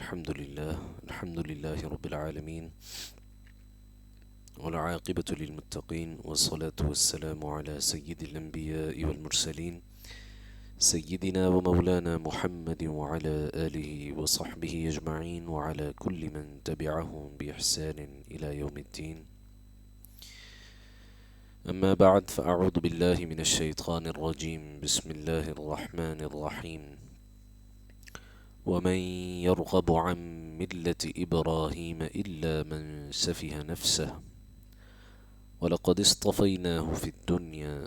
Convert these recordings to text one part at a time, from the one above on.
الحمد لله رب العالمين والعاقبة للمتقين والصلاة والسلام على سيد الأنبياء والمرسلين سيدنا ومولانا محمد وعلى آله وصحبه أجمعين وعلى كل من تبعهم بإحسان إلى يوم الدين. أما بعد، فأعوذ بالله من الشيطان الرجيم. بسم الله الرحمن الرحيم. ومن يرغب عن ملة إبراهيم إلا من سفه نفسه ولقد اصطفيناه في الدنيا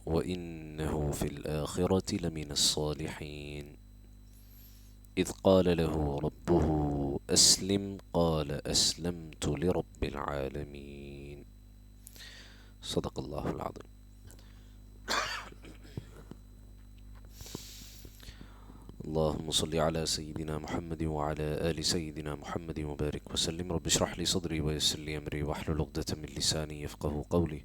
وإنه في الآخرة لمن الصالحين. إذ قال له ربه أسلم قال أسلمت لرب العالمين. صدق الله العظيم. اللهم صل على سيدنا محمد وعلى آل سيدنا محمد وبارك وسلم. رب اشرح لي صدري ويسر لي أمري واحلل عقدة من لساني يفقه قولي.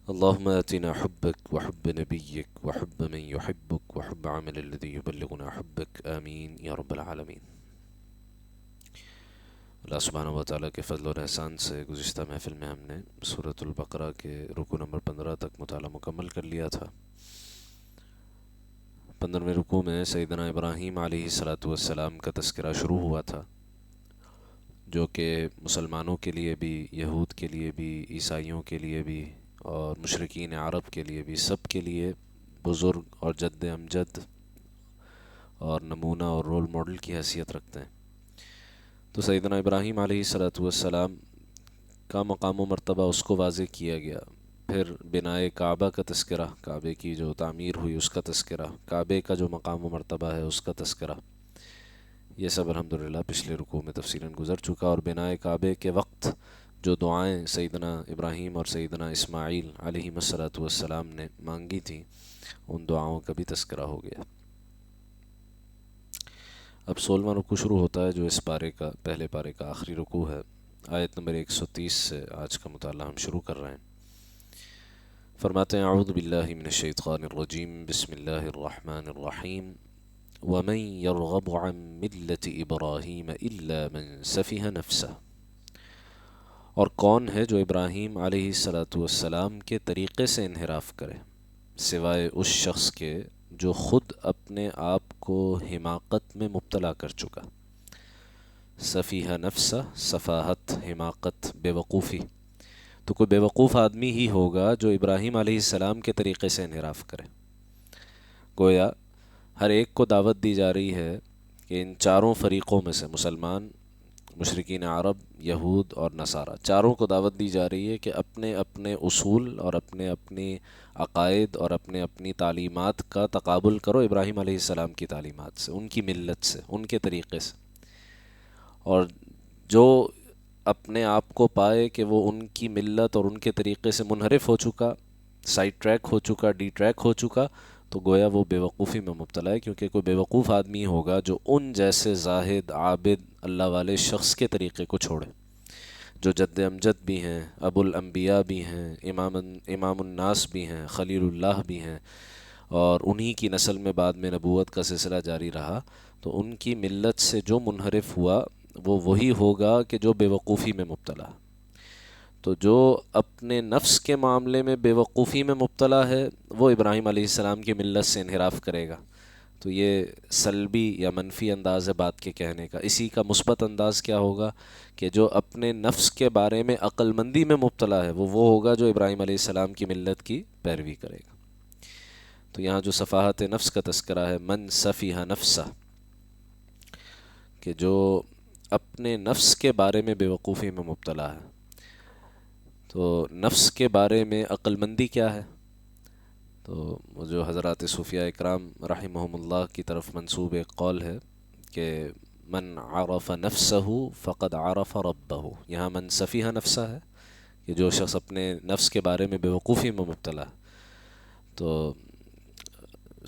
اللهم آتنا حبك وحب نبيك وحب من يحبك وحب عمل الذي يبلغنا حبك. آمين يا رب العالمين. اللہ سبحانہ و تعالیٰ کے فضل و احسان سے گزشتہ محفل میں ہم نے سورۃ البقرہ کے رکوع نمبر 15 تک مطالعہ مکمل کر لیا تھا. 15ویں رکوع میں سیدنا ابراہیم علیہ السلام کا تذکرہ شروع ہوا تھا، جو کہ مسلمانوں کے لیے بھی، یہود کے لیے بھی، عیسائیوں کے لیے بھی اور مشرکین عرب کے لیے بھی، سب کے لیے بزرگ اور جد امجد اور نمونہ اور رول ماڈل کی حیثیت رکھتے ہیں. تو سیدنا ابراہیم علیہ السلام کا مقام و مرتبہ اس کو واضح کیا گیا. پھر بنائے کعبہ کا تذکرہ، کعبے کی جو تعمیر ہوئی اس کا تذکرہ، کعبے کا جو مقام و مرتبہ ہے اس کا تذکرہ، یہ سب الحمدللہ پچھلے رکوع میں تفصیلاً گزر چکا. اور بنائے کعبے کے وقت جو دعائیں سیدنا ابراہیم اور سیدنا اسماعیل علیہ السلام نے مانگی تھیں، ان دعاؤں کا بھی تذکرہ ہو گیا. اب 16واں رکوع شروع ہوتا ہے، جو اس پارے کا، پہلے پارے کا آخری رکوع ہے. آیت نمبر 130 سے آج کا مطالعہ ہم شروع کر رہے ہیں. فرماتے ہیں اعوذ باللہ من الشیطان الرجیم. بسم اللہ الرحمن الرحیم. ومن يرغب عن ملة ابراہیم الا من سفہ نفسہ. اور کون ہے جو ابراہیم علیہ السلام کے طریقے سے انحراف کرے، سوائے اس شخص کے جو خود اپنے آپ کو حماقت میں مبتلا کر چکا. سفیہ نفسہ، سفاہت، حماقت، بے وقوفی. تو کوئی بے وقوف آدمی ہی ہوگا جو ابراہیم علیہ السلام کے طریقے سے انحراف کرے. گویا ہر ایک کو دعوت دی جا رہی ہے کہ ان چاروں فریقوں میں سے، مسلمان، مشرکین عرب، یہود اور نصارہ، چاروں کو دعوت دی جا رہی ہے کہ اپنے اپنے اصول اور اپنے اپنی عقائد اور اپنے اپنی تعلیمات کا تقابل کرو ابراہیم علیہ السلام کی تعلیمات سے، ان کی ملت سے، ان کے طریقے سے. اور جو اپنے آپ کو پائے کہ وہ ان کی ملت اور ان کے طریقے سے منحرف ہو چکا، سائڈ ٹریک ہو چکا، ڈی ٹریک ہو چکا، تو گویا وہ بے وقوفی میں مبتلا ہے. کیونکہ کوئی بے وقوف آدمی ہوگا جو ان جیسے زاہد، عابد، اللہ والے شخص کے طریقے کو چھوڑے، جو جد امجد بھی ہیں، ابو الانبیاء بھی ہیں، امام الناس بھی ہیں، خلیل اللہ بھی ہیں، اور انہی کی نسل میں بعد میں نبوت کا سلسلہ جاری رہا. تو ان کی ملت سے جو منحرف ہوا وہ وہی ہوگا کہ جو بے وقوفی میں مبتلا. تو جو اپنے نفس کے معاملے میں بے وقوفی میں مبتلا ہے وہ ابراہیم علیہ السلام کی ملت سے انحراف کرے گا. تو یہ سلبی یا منفی انداز ہے بات کے کہنے کا. اسی کا مثبت انداز کیا ہوگا کہ جو اپنے نفس کے بارے میں عقل مندی میں مبتلا ہے وہ ہوگا جو ابراہیم علیہ السلام کی ملت کی پیروی کرے گا. تو یہاں جو صفاحت نفس کا تذکرہ ہے، من سفیہ نفسہ، کہ جو اپنے نفس کے بارے میں بے وقوفی میں مبتلا ہے. تو نفس کے بارے میں عقل مندی کیا ہے؟ تو وہ جو حضرات صوفیاء اکرام رحمہم اللہ کی طرف منسوب ایک قول ہے کہ من عرف نفسہ فقد عرف ربہ. یہاں من سفیہ نفسہ ہے کہ جو شخص اپنے نفس کے بارے میں بے وقوفی میں مبتلا ہے. تو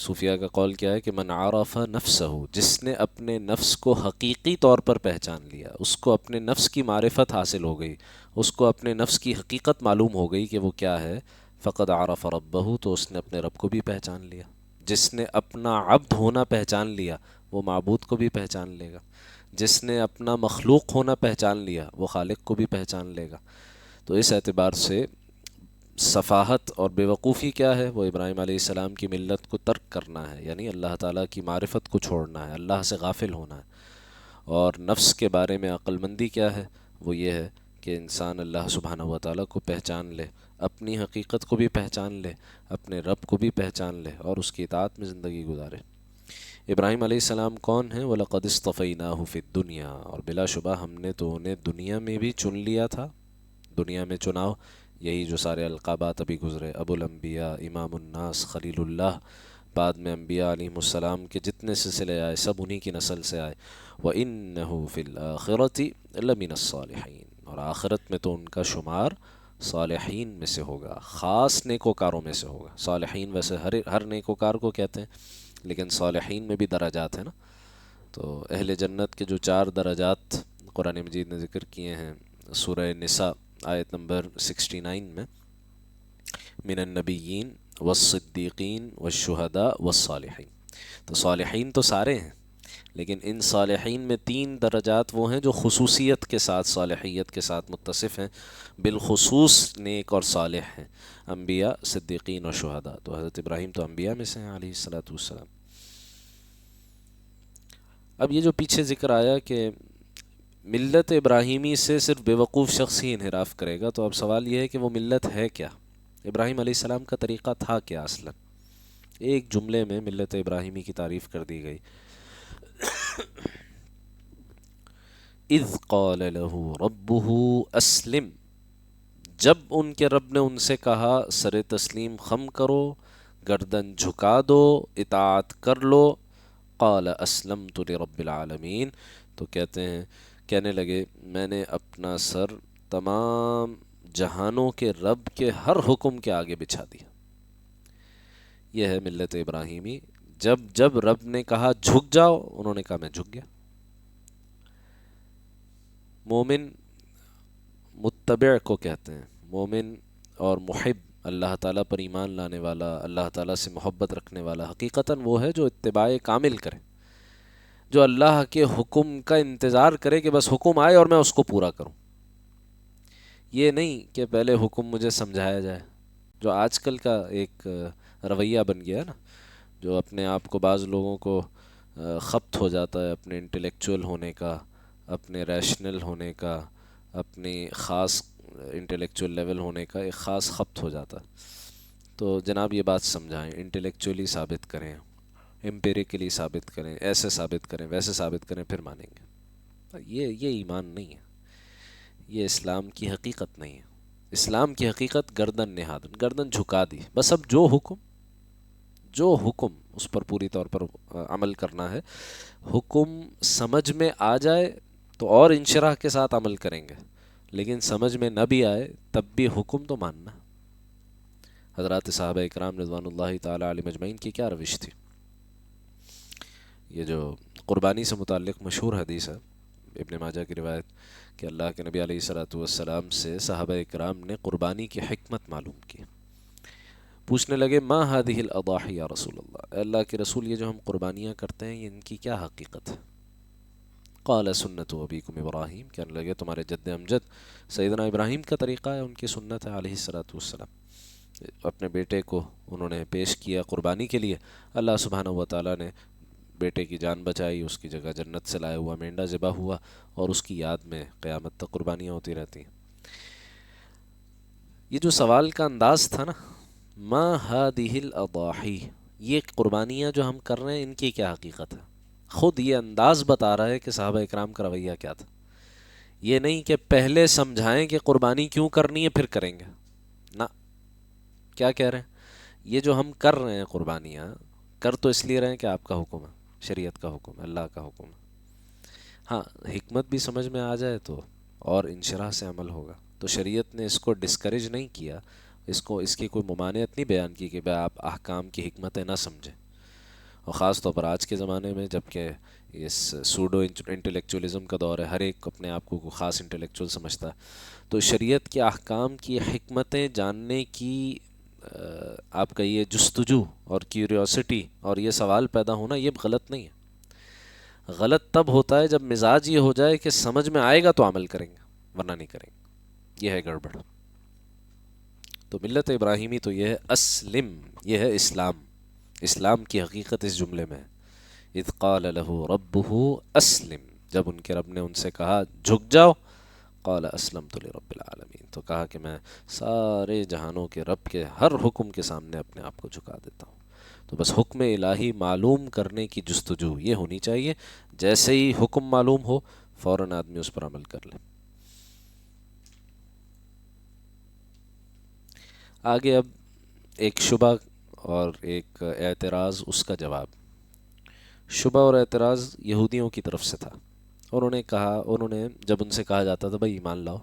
صوفیاء کا قول کیا ہے کہ من عرف نفسہ، جس نے اپنے نفس کو حقیقی طور پر پہچان لیا، اس کو اپنے نفس کی معرفت حاصل ہو گئی، اس کو اپنے نفس کی حقیقت معلوم ہو گئی کہ وہ کیا ہے، فقد عرف ربہ، تو اس نے اپنے رب کو بھی پہچان لیا. جس نے اپنا عبد ہونا پہچان لیا وہ معبود کو بھی پہچان لے گا، جس نے اپنا مخلوق ہونا پہچان لیا وہ خالق کو بھی پہچان لے گا۔ تو اس اعتبار سے سفاہت اور بیوقوفی کیا ہے؟ وہ ابراہیم علیہ السلام کی ملت کو ترک کرنا ہے، یعنی اللہ تعالیٰ کی معرفت کو چھوڑنا ہے، اللہ سے غافل ہونا ہے۔ اور نفس کے بارے میں عقل مندی کیا ہے؟ وہ یہ ہے کہ انسان اللہ سبحانہ و تعالیٰ کو پہچان لے، اپنی حقیقت کو بھی پہچان لے، اپنے رب کو بھی پہچان لے اور اس کی اطاعت میں زندگی گزارے۔ ابراہیم علیہ السلام کون ہیں؟ وَلَقَدِ اصْطَفَيْنَاهُ فِي الدُّنْيَا، اور بلا شبہ ہم نے تو انہیں دنیا میں بھی چن لیا تھا۔ دنیا میں چناؤ، یہی جو سارے القابات ابھی گزرے، ابو الانبیاء، امام الناس، خلیل اللہ، بعد میں انبیاء علیہم السلام کے جتنے سلسلے آئے سب انہی کی نسل سے آئے۔ وَإِنَّهُ فِي الْآخِرَةِ لَمِنَ الصَّالِحِينَ، اور آخرت میں تو ان کا شمار صالحین میں سے ہوگا، خاص نیکوکاروں میں سے ہوگا۔ صالحین ویسے ہر نیکوکار کو کہتے ہیں، لیکن صالحین میں بھی درجات ہیں نا۔ تو اہل جنت کے جو 4 درجات قرآن مجید نے ذکر کیے ہیں سورہ نساء آیت نمبر 69 میں، من النبیین والصدیقین والشہداء والصالحین، تو صالحین تو سارے ہیں، لیکن ان صالحین میں 3 درجات وہ ہیں جو خصوصیت کے ساتھ، صالحیت کے ساتھ متصف ہیں، بالخصوص نیک اور صالح ہیں، انبیاء، صدیقین اور شہداء۔ تو حضرت ابراہیم تو انبیاء میں سے ہیں علیہ الصلاۃ والسلام۔ اب یہ جو پیچھے ذکر آیا کہ ملت ابراہیمی سے صرف بیوقوف شخص ہی انحراف کرے گا، تو اب سوال یہ ہے کہ وہ ملت ہے کیا؟ ابراہیم علیہ السلام کا طریقہ تھا کیا اصلا؟ ایک جملے میں ملت ابراہیمی کی تعریف کر دی گئی، اذ قال له ربه اسلم، جب ان کے رب نے ان سے کہا سر تسلیم خم کرو، گردن جھکا دو، اطاعت کر لو، قال اسلمت لرب العالمین، تو کہنے لگے میں نے اپنا سر تمام جہانوں کے رب کے ہر حکم کے آگے بچھا دیا۔ یہ ہے ملت ابراہیمی، جب رب نے کہا جھک جاؤ، انہوں نے کہا میں جھک گیا۔ مومن متبع کو کہتے ہیں، مومن اور محب، اللہ تعالیٰ پر ایمان لانے والا، اللہ تعالیٰ سے محبت رکھنے والا، حقیقتاً وہ ہے جو اتباع کامل کرے، جو اللہ کے حکم کا انتظار کرے کہ بس حکم آئے اور میں اس کو پورا کروں۔ یہ نہیں کہ پہلے حکم مجھے سمجھایا جائے، جو آج کل کا ایک رویہ بن گیا ہے نا، جو اپنے آپ کو بعض لوگوں کو خبط ہو جاتا ہے اپنے انٹلیکچول ہونے کا، اپنے ریشنل ہونے کا، اپنی خاص انٹلیکچول لیول ہونے کا ایک خاص خبط ہو جاتا ہے۔ تو جناب یہ بات سمجھائیں، انٹلیکچولی ثابت کریں، امپیریکلی ثابت کریں، ایسے ثابت کریں، ویسے ثابت کریں، پھر مانیں گے۔ یہ ایمان نہیں ہے، یہ اسلام کی حقیقت نہیں ہے۔ اسلام کی حقیقت گردن نہاد، گردن جھکا دی، بس اب جو حکم اس پر پوری طور پر عمل کرنا ہے۔ حکم سمجھ میں آ جائے تو اور انشراح کے ساتھ عمل کریں گے، لیکن سمجھ میں نہ بھی آئے تب بھی حکم تو ماننا۔ حضرات صحابہ اکرام رضوان اللہ تعالی علیہم اجمعین کی کیا روش تھی؟ یہ جو قربانی سے متعلق مشہور حدیث ہے، ابن ماجہ کی روایت، کہ اللہ کے نبی علیہ الصلوۃ والسلام سے صحابہ اکرام نے قربانی کی حکمت معلوم کی۔ پوچھنے لگے ما هذه الاضاحی یا رسول اللہ، اے اللہ کے رسول یہ جو ہم قربانیاں کرتے ہیں ان کی کیا حقیقت ہے؟ قال سنت ابیکم ابراہیم، کہنے لگے تمہارے جد امجد سیدنا ابراہیم کا طریقہ ہے، ان کی سنت ہے علیہ الصلوۃ والسلام۔ اپنے بیٹے کو انہوں نے پیش کیا قربانی کے لیے، اللہ سبحانہ و تعالیٰ نے بیٹے کی جان بچائی، اس کی جگہ جنت سے لایا ہوا مینڈا ذبح ہوا، اور اس کی یاد میں قیامت تک قربانیاں ہوتی رہتی ہیں۔ یہ جو سوال کا انداز تھا نا، ما هذه الاضاحی، یہ قربانیاں جو ہم کر رہے ہیں ان کی کیا حقیقت ہے؟ خود یہ انداز بتا رہا ہے کہ صحابہ اکرام کا رویہ کیا تھا۔ یہ نہیں کہ پہلے سمجھائیں کہ قربانی کیوں کرنی ہے پھر کریں گے، نہ، کیا کہہ رہے ہیں؟ یہ جو ہم کر رہے ہیں قربانیاں، کر تو اس لیے رہے ہیں کہ آپ کا حکم ہے، شریعت کا حکم ہے، اللہ کا حکم ہے۔ ہاں حکمت بھی سمجھ میں آ جائے تو اور انشراح سے عمل ہوگا۔ تو شریعت نے اس کو ڈسکریج نہیں کیا، اس کی کوئی ممانعت نہیں بیان کی کہ بھائی آپ احکام کی حکمتیں نہ سمجھیں، اور خاص طور پر آج کے زمانے میں جب کہ اس سوڈو انٹلیکچولی کا دور ہے، ہر ایک اپنے آپ کو خاص انٹلیکچوئل سمجھتا ہے، تو شریعت کے احکام کی حکمتیں جاننے کی آپ کا یہ جستجو اور کیوریوسٹی اور یہ سوال پیدا ہونا یہ غلط نہیں ہے۔ غلط تب ہوتا ہے جب مزاج یہ ہو جائے کہ سمجھ میں آئے گا تو عمل کریں گے ورنہ نہیں کریں گے، یہ ہے گڑبڑ۔ تو ملت ابراہیمی تو یہ ہے اسلم، یہ ہے اسلام، اسلام کی حقیقت اس جملے میں ہے۔ اذ قال له ربه اسلم، جب ان کے رب نے ان سے کہا جھک جاؤ، قال اسلمت لرب العالمین، تو کہا کہ میں سارے جہانوں کے رب کے ہر حکم کے سامنے اپنے آپ کو جھکا دیتا ہوں۔ تو بس حکم الہی معلوم کرنے کی جستجو یہ ہونی چاہیے، جیسے ہی حکم معلوم ہو فوراً آدمی اس پر عمل کر لے۔ آگے اب ایک شبہ اور ایک اعتراض، اس کا جواب۔ شبہ اور اعتراض یہودیوں کی طرف سے تھا، انہوں نے جب ان سے کہا جاتا تھا بھائی ایمان لاؤ،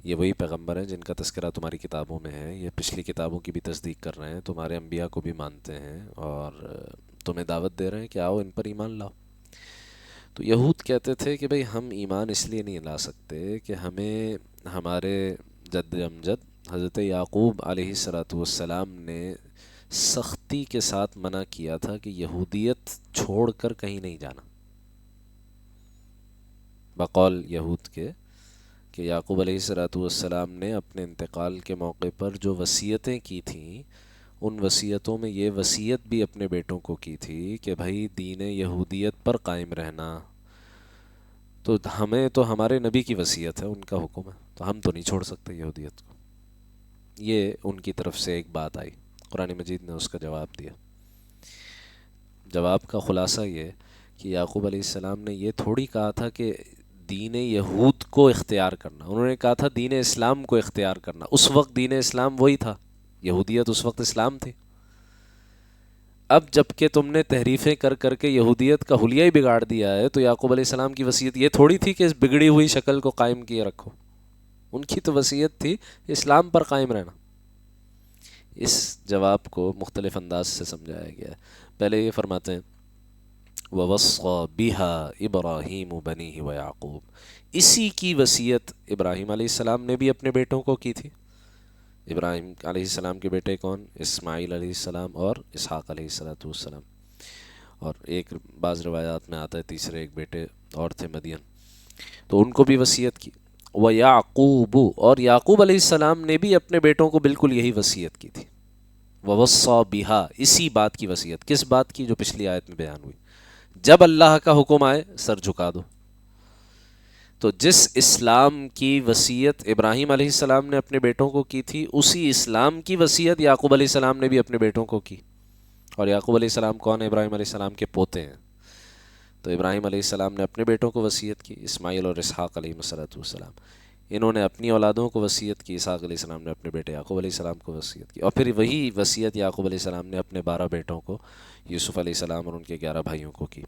یہ وہی پیغمبر ہیں جن کا تذکرہ تمہاری کتابوں میں ہے، یہ پچھلی کتابوں کی بھی تصدیق کر رہے ہیں، تمہارے انبیاء کو بھی مانتے ہیں اور تمہیں دعوت دے رہے ہیں کہ آؤ ان پر ایمان لاؤ۔ تو یہود کہتے تھے کہ بھئی ہم ایمان اس لیے نہیں لا سکتے کہ ہمیں ہمارے جد امجد حضرت یعقوب علیہ الصلاۃ والسلام نے سختی کے ساتھ منع کیا تھا کہ یہودیت چھوڑ کر کہیں نہیں جانا، بقول یہود کے کہ یعقوب علیہ الصلاۃ والسلام نے اپنے انتقال کے موقع پر جو وصیتیں کی تھیں، ان وصیتوں میں یہ وصیت بھی اپنے بیٹوں کو کی تھی کہ بھائی دین یہودیت پر قائم رہنا۔ تو ہمیں تو ہمارے نبی کی وصیت ہے، ان کا حکم ہے، تو ہم تو نہیں چھوڑ سکتے یہودیت کو۔ یہ ان کی طرف سے ایک بات آئی، قرآن مجید نے اس کا جواب دیا۔ جواب کا خلاصہ یہ کہ یعقوب علیہ السلام نے یہ تھوڑی کہا تھا کہ دین یہود کو اختیار کرنا، انہوں نے کہا تھا دین اسلام کو اختیار کرنا۔ اس وقت دین اسلام وہی تھا، یہودیت اس وقت اسلام تھی۔ اب جب کہ تم نے تحریفیں کر کر کے یہودیت کا حلیہ ہی بگاڑ دیا ہے، تو یعقوب علیہ السلام کی وصیت یہ تھوڑی تھی کہ اس بگڑی ہوئی شکل کو قائم کیے رکھو، ان کی تو وصیت تھی اسلام پر قائم رہنا۔ اس جواب کو مختلف انداز سے سمجھایا گیا ہے۔ پہلے یہ فرماتے ہیں وَوَصَّى بِهَا إِبْرَاهِيمُ بَنِيهِ وَيَعْقُوب، اسی کی وصیت ابراہیم علیہ السلام نے بھی اپنے بیٹوں کو کی تھی۔ ابراہیم علیہ السلام کے بیٹے کون؟ اسماعیل علیہ السلام اور اسحاق علیہ السلام، اور ایک بعض روایات میں آتا ہے تیسرے ایک بیٹے اور تھے مدین، تو ان کو بھی وصیت کی۔ وَيَعْقُوبُ، اور یعقوب علیہ السلام نے بھی اپنے بیٹوں کو بالکل یہی وصیت کی تھی۔ وَوَصَّى بِهَا، اسی بات کی وصیت، کس بات کی؟ جو پچھلی آیت میں بیان ہوئی، جب اللہ کا حکم آئے سر جھکا دو۔ تو جس اسلام کی وصیت ابراہیم علیہ السلام نے اپنے بیٹوں کو کی تھی، اسی اسلام کی وصیت یعقوب علیہ السلام نے بھی اپنے بیٹوں کو کی۔ اور یعقوب علیہ السلام کون ہے؟ ابراہیم علیہ السلام کے پوتے ہیں۔ تو ابراہیم علیہ السلام نے اپنے بیٹوں کو وصیت کی، اسماعیل اور اسحاق علیہ السلام، انہوں نے اپنی اولادوں کو وصیت کی، اسحاق علیہ السلام نے اپنے بیٹے یعقوب علیہ السلام کو وصیت کی، اور پھر وہی وصیت یعقوب علیہ السلام نے اپنے 12 بیٹوں کو، یوسف علیہ السلام اور ان کے 11 بھائیوں کو کی۔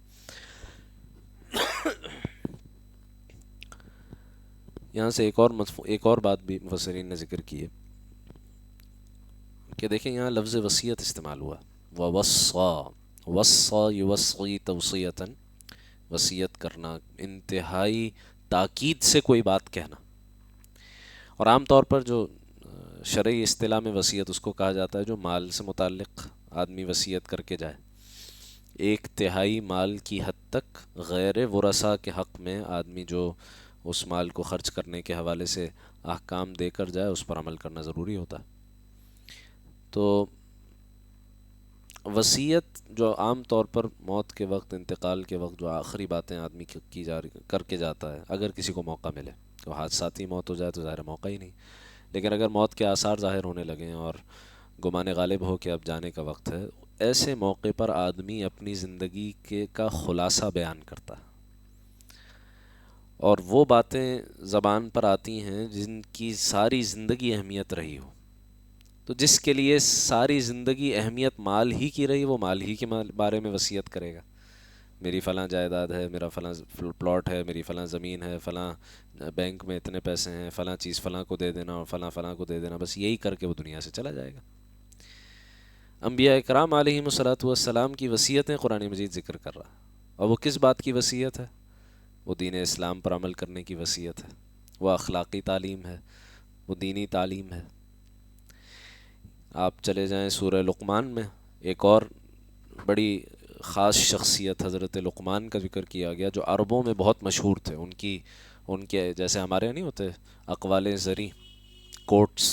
یہاں سے ایک اور بات بھی مفسرین نے ذکر کی ہے کہ دیکھیں یہاں لفظ وصیت استعمال ہوا، وَوَصَّى، وَصَّى يُوَصِّي تَوْصِيَةً، وصیت کرنا، انتہائی تاکید سے کوئی بات کہنا۔ اور عام طور پر جو شرعی اصطلاح میں وصیت اس کو کہا جاتا ہے جو مال سے متعلق آدمی وصیت کر کے جائے، ایک تہائی مال کی حد تک غیر ورثاء کے حق میں آدمی جو اس مال کو خرچ کرنے کے حوالے سے احکام دے کر جائے، اس پر عمل کرنا ضروری ہوتا ہے۔ تو وصیت جو عام طور پر موت کے وقت، انتقال کے وقت جو آخری باتیں آدمی کر کے جاتا ہے، اگر کسی کو موقع ملے، تو حادثاتی موت ہو جائے تو ظاہر موقع ہی نہیں، لیکن اگر موت کے آثار ظاہر ہونے لگیں اور گمان غالب ہو کہ اب جانے کا وقت ہے، ایسے موقع پر آدمی اپنی زندگی کا خلاصہ بیان کرتا ہے، اور وہ باتیں زبان پر آتی ہیں جن کی ساری زندگی اہمیت رہی ہو۔ تو جس کے لیے ساری زندگی اہمیت مال ہی کی رہی، وہ مال ہی کے بارے میں وصیت کرے گا، میری فلاں جائیداد ہے، میرا فلاں پلاٹ ہے، میری فلاں زمین ہے، فلاں بینک میں اتنے پیسے ہیں، فلاں چیز فلاں کو دے دینا اور فلاں فلاں کو دے دینا، بس یہی کر کے وہ دنیا سے چلا جائے گا۔ انبیاء اکرام علیہم الصلاۃ والسلام کی وصیتیں قرآن مجید ذکر کر رہا، اور وہ کس بات کی وصیت ہے؟ وہ دین اسلام پر عمل کرنے کی وصیت ہے، وہ اخلاقی تعلیم ہے، وہ دینی تعلیم ہے۔ آپ چلے جائیں سورہ لقمان میں، ایک اور بڑی خاص شخصیت حضرت لقمان کا ذکر کیا گیا جو عربوں میں بہت مشہور تھے. ان کے جیسے ہمارے نہیں ہوتے اقوال زری کوٹس،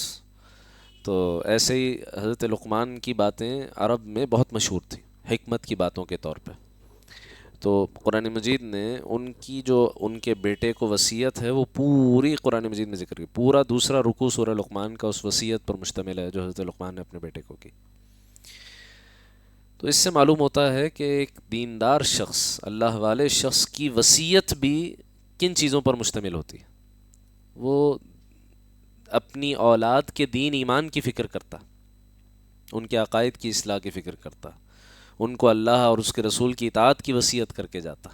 تو ایسے ہی حضرت لقمان کی باتیں عرب میں بہت مشہور تھیں حکمت کی باتوں کے طور پہ. تو قرآن مجید نے ان کے بیٹے کو وصیت ہے وہ پوری قرآن مجید میں ذکر کی. پورا دوسرا رکوع سورہ لقمان کا اس وصیت پر مشتمل ہے جو حضرت لقمان نے اپنے بیٹے کو کی. تو اس سے معلوم ہوتا ہے کہ ایک دیندار شخص، اللہ والے شخص کی وصیت بھی کن چیزوں پر مشتمل ہوتی ہے. وہ اپنی اولاد کے دین ایمان کی فکر کرتا، ان کے عقائد کی اصلاح کی فکر کرتا، ان کو اللہ اور اس کے رسول کی اطاعت کی وصیت کر کے جاتا.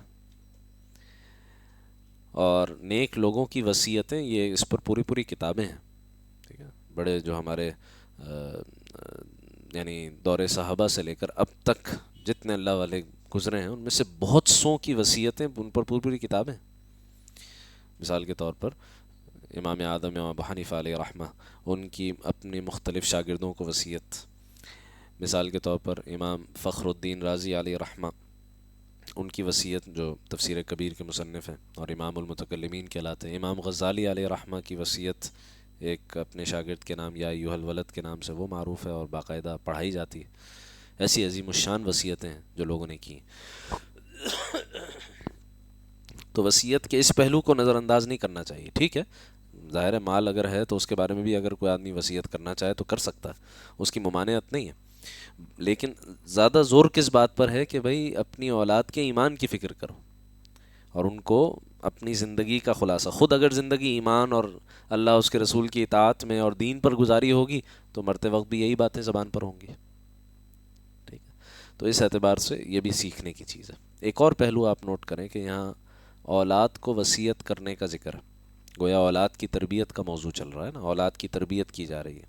اور نیک لوگوں کی وصیتیں، یہ اس پر پوری کتابیں ہیں. ٹھیک ہے، بڑے جو ہمارے یعنی دور صحابہ سے لے کر اب تک جتنے اللہ والے گزرے ہیں ان میں سے بہت سو کی وصیتیں، ان پر پوری کتابیں. مثال کے طور پر امام اعظم امام ابو حنیفہ علیہ رحمہ، ان کی اپنی مختلف شاگردوں کو وصیت. مثال کے طور پر امام فخر الدین رازی علیہ رحمہ، ان کی وصیت جو تفسیر کبیر کے مصنف ہیں اور امام المتکلمین کہلاتے ہیں. امام غزالی علیہ رحمہ کی وصیت ایک اپنے شاگرد کے نام یا ایھا الولد کے نام سے وہ معروف ہے اور باقاعدہ پڑھائی جاتی ہے. ایسی عظیم الشان وصیتیں ہیں جو لوگوں نے کی. تو وصیت کے اس پہلو کو نظر انداز نہیں کرنا چاہیے. ٹھیک ہے، ظاہر ہے مال اگر ہے تو اس کے بارے میں بھی اگر کوئی آدمی وصیت کرنا چاہے تو کر سکتا ہے، اس کی ممانعت نہیں ہے. لیکن زیادہ زور کس بات پر ہے کہ بھئی اپنی اولاد کے ایمان کی فکر کرو اور ان کو اپنی زندگی کا خلاصہ. خود اگر زندگی ایمان اور اللہ اس کے رسول کی اطاعت میں اور دین پر گزاری ہوگی تو مرتے وقت بھی یہی باتیں زبان پر ہوں گی. ٹھیک ہے، تو اس اعتبار سے یہ بھی سیکھنے کی چیز ہے. ایک اور پہلو آپ نوٹ کریں کہ یہاں اولاد کو وصیت کرنے کا ذکر ہے. گویا اولاد کی تربیت کا موضوع چل رہا ہے نا، اولاد کی تربیت کی جا رہی ہے.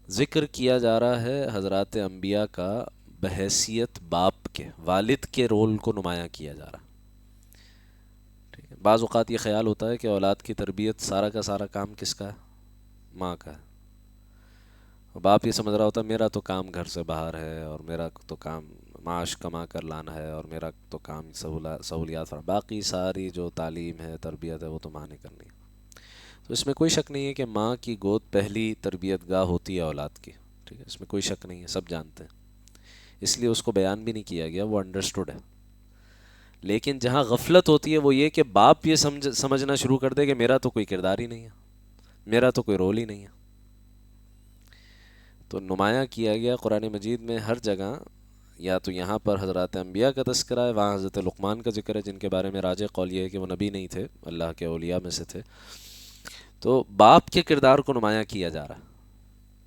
ذکر کیا جا رہا ہے حضرات انبیاء کا بحیثیت باپ کے، والد کے رول کو نمایاں کیا جا رہا. ٹھیک ہے، بعض اوقات یہ خیال ہوتا ہے کہ اولاد کی تربیت سارا کا سارا کام کس کا ہے؟ ماں کا ہے. باپ یہ سمجھ رہا ہوتا ہے میرا تو کام گھر سے باہر ہے اور میرا تو کام معاش کما کر لانا ہے اور میرا تو کام سہولیات، باقی ساری جو تعلیم ہے تربیت ہے وہ تو ماں نے کرنی ہے. تو اس میں کوئی شک نہیں ہے کہ ماں کی گود پہلی تربیت گاہ ہوتی ہے اولاد کی. ٹھیک ہے، اس میں کوئی شک نہیں ہے، سب جانتے ہیں، اس لیے اس کو بیان بھی نہیں کیا گیا، وہ انڈرسٹوڈ ہے. لیکن جہاں غفلت ہوتی ہے وہ یہ کہ باپ یہ سمجھنا شروع کر دے کہ میرا تو کوئی کردار ہی نہیں ہے، میرا تو کوئی رول ہی نہیں ہے. تو نمایاں کیا گیا قرآن مجید میں ہر جگہ، یا تو یہاں پر حضرات انبیاء کا تذکرہ ہے، وہاں حضرت لقمان کا ذکر ہے جن کے بارے میں راجح قول یہ ہے کہ وہ نبی نہیں تھے، اللہ کے اولیاء میں سے تھے. تو باپ کے کردار کو نمایاں کیا جا رہا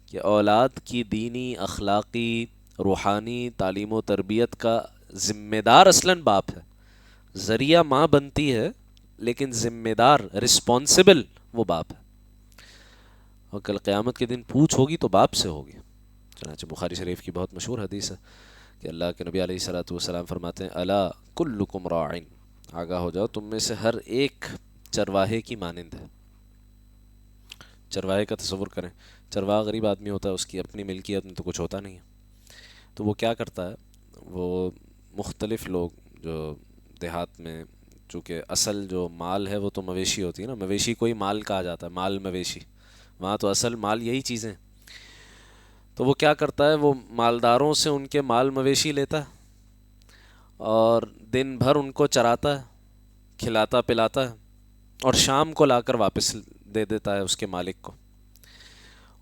کہ اولاد کی دینی، اخلاقی، روحانی تعلیم و تربیت کا ذمہ دار اصلاً باپ ہے. ذریعہ ماں بنتی ہے لیکن ذمہ دار، رسپانسبل وہ باپ ہے. اور کل قیامت کے دن پوچھ ہوگی تو باپ سے ہوگی. چنانچہ بخاری شریف کی بہت مشہور حدیث ہے کہ اللہ کے نبی علیہ الصلوۃ والسلام فرماتے ہیں الا کلکم راعٍ، آگاہ ہو جاؤ تم میں سے ہر ایک چرواہے کی مانند ہے. چرواہے کا تصور کریں، چرواہ غریب آدمی ہوتا ہے، اس کی اپنی ملکیت میں تو کچھ ہوتا نہیں ہے. تو وہ کیا کرتا ہے، وہ مختلف لوگ جو دیہات میں، چونکہ اصل جو مال ہے وہ تو مویشی ہوتی ہے نا، مویشی کو ہی مال کہا جاتا ہے، مال مویشی، وہاں تو اصل مال یہی چیزیں. تو وہ کیا کرتا ہے، وہ مالداروں سے ان کے مال مویشی لیتا ہے اور دن بھر ان کو چراتا ہے، کھلاتا پلاتا ہے، اور شام کو لا کر واپس دے دیتا ہے اس کے مالک کو.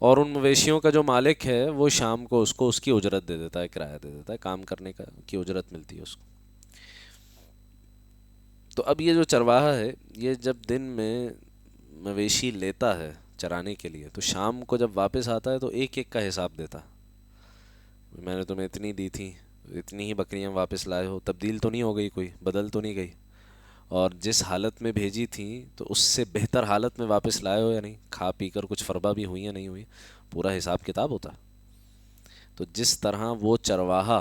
اور ان مویشیوں کا جو مالک ہے وہ شام کو اس کو اس کی اجرت دے دیتا ہے، کرایہ دے دیتا ہے، کام کرنے کی اجرت ملتی ہے اس کو. تو اب یہ جو چرواہا ہے یہ جب دن میں مویشی لیتا ہے چرانے کے لیے تو شام کو جب واپس آتا ہے تو ایک ایک کا حساب دیتا. میں نے تمہیں اتنی دی تھی، اتنی ہی بکریاں واپس لائے ہو، تبدیل تو نہیں ہو گئی، کوئی بدل تو نہیں گئی، اور جس حالت میں بھیجی تھیں تو اس سے بہتر حالت میں واپس لائے ہو یا نہیں، کھا پی کر کچھ فربا بھی ہوئی یا نہیں ہوئی، پورا حساب کتاب ہوتا. تو جس طرح وہ چرواہا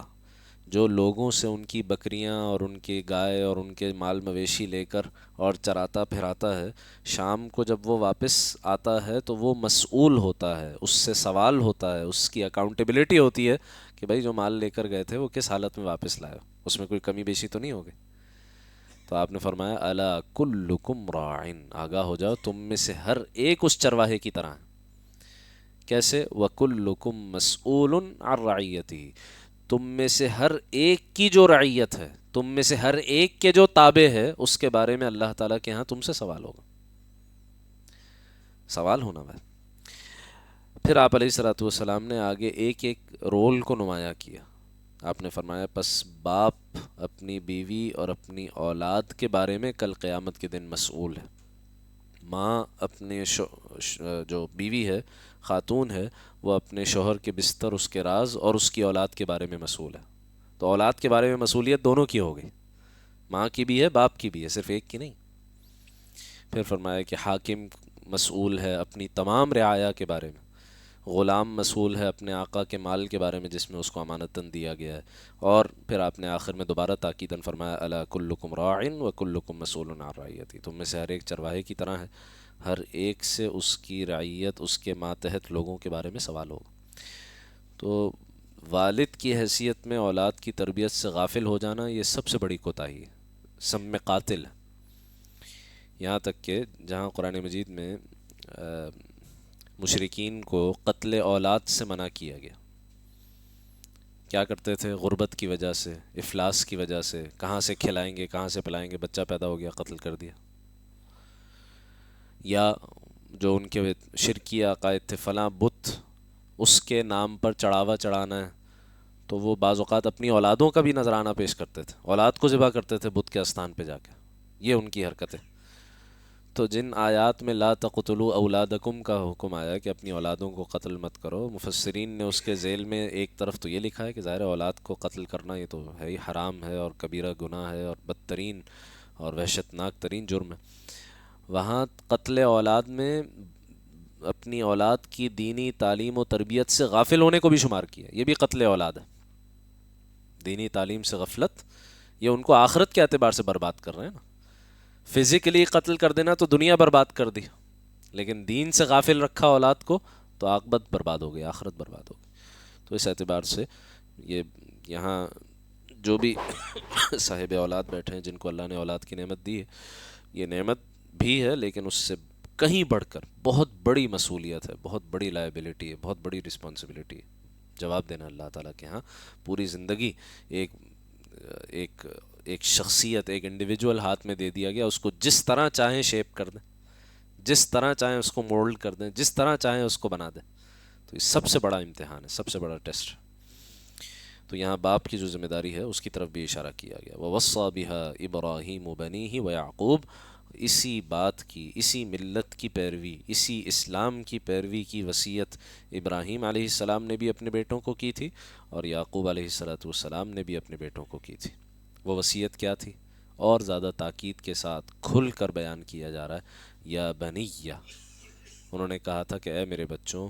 جو لوگوں سے ان کی بکریاں اور ان کی گائے اور ان کے مال مویشی لے کر اور چراتا پھراتا ہے، شام کو جب وہ واپس آتا ہے تو وہ مسئول ہوتا ہے، اس سے سوال ہوتا ہے، اس کی اکاؤنٹیبلٹی ہوتی ہے کہ بھائی جو مال لے کر گئے تھے وہ کس حالت میں واپس لائے ہو، اس میں کوئی کمی بیشی تو نہیں ہوگی؟ تو آپ نے فرمایا الا کلکم راعن، آگاہ ہو جاؤ تم میں سے ہر ایک اس چرواہے کی طرح ہے۔ کیسے؟ وَكُلُّكُم مَسْئُولٌ عَن رَعِيَّتِهِ، تم میں سے ہر ایک کی جو رعیت ہے، تم میں سے ہر ایک کے جو تابع ہے، اس کے بارے میں اللہ تعالیٰ کے ہاں تم سے سوال ہوگا، سوال ہونا ہے۔ پھر آپ علیہ الصلوۃ والسلام نے آگے ایک ایک رول کو نمایاں کیا۔ آپ نے فرمایا پس باپ اپنی بیوی اور اپنی اولاد کے بارے میں کل قیامت کے دن مسئول ہے، ماں اپنے جو بیوی ہے، خاتون ہے، وہ اپنے شوہر کے بستر، اس کے راز اور اس کی اولاد کے بارے میں مسئول ہے۔ تو اولاد کے بارے میں مسئولیت دونوں کی ہو گئی، ماں کی بھی ہے، باپ کی بھی ہے، صرف ایک کی نہیں۔ پھر فرمایا کہ حاکم مسئول ہے اپنی تمام رعایا کے بارے میں، غلام مسئول ہے اپنے آقا کے مال کے بارے میں جس میں اس کو امانتاً دیا گیا ہے۔ اور پھر آپ نے آخر میں دوبارہ تاکیداً فرمایا الا کلکم راعن و کلکم مسئول عن رعیتہ، تم میں سے ہر ایک چرواہے کی طرح ہے، ہر ایک سے اس کی رعیت، اس کے ماتحت لوگوں کے بارے میں سوال ہوگا۔ تو والد کی حیثیت میں اولاد کی تربیت سے غافل ہو جانا یہ سب سے بڑی کوتاہی ہے، سم قاتل ہے۔ یہاں تک کہ جہاں قرآن مجید میں مشرکین کو قتل اولاد سے منع کیا گیا، کیا کرتے تھے؟ غربت کی وجہ سے، افلاس کی وجہ سے، کہاں سے کھلائیں گے، کہاں سے پلائیں گے، بچہ پیدا ہو گیا قتل کر دیا۔ یا جو ان کے شرکی عقائد تھے، فلاں بت اس کے نام پر چڑھاوا چڑھانا ہے، تو وہ بعض اوقات اپنی اولادوں کا بھی نذرانہ پیش کرتے تھے، اولاد کو ذبح کرتے تھے بت کے استان پہ جا کے، یہ ان کی حرکتیں۔ تو جن آیات میں لا تقتلوا اولادکم کا حکم آیا کہ اپنی اولادوں کو قتل مت کرو، مفسرین نے اس کے ذیل میں ایک طرف تو یہ لکھا ہے کہ ظاہر اولاد کو قتل کرنا یہ تو ہے ہی حرام ہے اور کبیرہ گناہ ہے اور بدترین اور وحشتناک ترین جرم ہے، وہاں قتل اولاد میں اپنی اولاد کی دینی تعلیم و تربیت سے غافل ہونے کو بھی شمار کیا، یہ بھی قتل اولاد ہے۔ دینی تعلیم سے غفلت، یہ ان کو آخرت کے اعتبار سے برباد کر رہے ہیں نا۔ فزیکلی قتل کر دینا تو دنیا برباد کر دی، لیکن دین سے غافل رکھا اولاد کو تو عاقبت برباد ہو گئی، آخرت برباد ہو گئی۔ تو اس اعتبار سے یہ یہاں جو بھی صاحب اولاد بیٹھے ہیں، جن کو اللہ نے اولاد کی نعمت دی ہے، یہ نعمت بھی ہے لیکن اس سے کہیں بڑھ کر بہت بڑی مسئولیت ہے، بہت بڑی لائبلٹی ہے، بہت بڑی رسپانسبلٹی ہے، جواب دینا اللہ تعالیٰ کے ہاں۔ پوری زندگی ایک ایک ایک شخصیت، ایک انڈیویجول ہاتھ میں دے دیا گیا، اس کو جس طرح چاہیں شیپ کر دیں، جس طرح چاہیں اس کو مولڈ کر دیں، جس طرح چاہیں اس کو بنا دیں۔ تو یہ سب سے بڑا امتحان ہے، سب سے بڑا ٹیسٹ ہے۔ تو یہاں باپ کی جو ذمہ داری ہے اس کی طرف بھی اشارہ کیا گیا، وَوَصَّى بِهَا إِبْرَاهِيمُ بَنِيهِ وَيَعْقُوبُ، اسی بات کی، اسی ملت کی پیروی، اسی اسلام کی پیروی کی وصیت ابراہیم علیہ السلام نے بھی اپنے بیٹوں کو کی تھی اور یعقوب علیہ السلام نے بھی اپنے بیٹوں کو کی تھی۔ وہ وصیت کیا تھی؟ اور زیادہ تاکید کے ساتھ کھل کر بیان کیا جا رہا ہے، یا بنیہ، انہوں نے کہا تھا کہ اے میرے بچوں،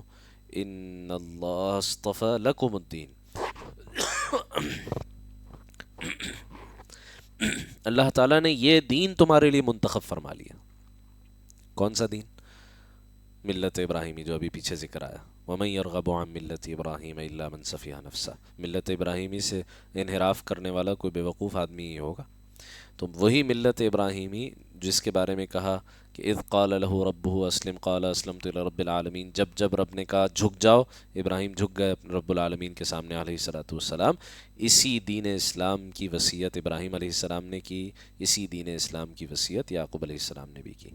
ان اللہ اصطفى لکم الدین، اللہ تعالیٰ نے یہ دین تمہارے لیے منتخب فرما لیا۔ کون سا دین؟ ملت ابراہیمی، جو ابھی پیچھے ذکر آیا، وَمَن يَرْغَبُ عَن مِلَّةِ إِبْرَاهِيمَ إِلَّا مَن سَفِهَ نَفْسَهُ، ملت ابراہیمی سے انحراف کرنے والا کوئی بیوقوف آدمی ہی ہوگا۔ تو وہی ملت ابراہیمی جس کے بارے میں کہا کہ اذ قال له ربه اسلم قال اسلمت لرب العالمین، جب جب رب نے کہا جھک جاؤ، ابراہیم جھک گئے اپنے رب العالمین کے سامنے علیہ الصلوۃ والسلام۔ اسی دین اسلام کی وصیت ابراہیم علیہ السلام نے کی، اسی دین اسلام کی وصیت یعقوب علیہ السلام نے بھی کی۔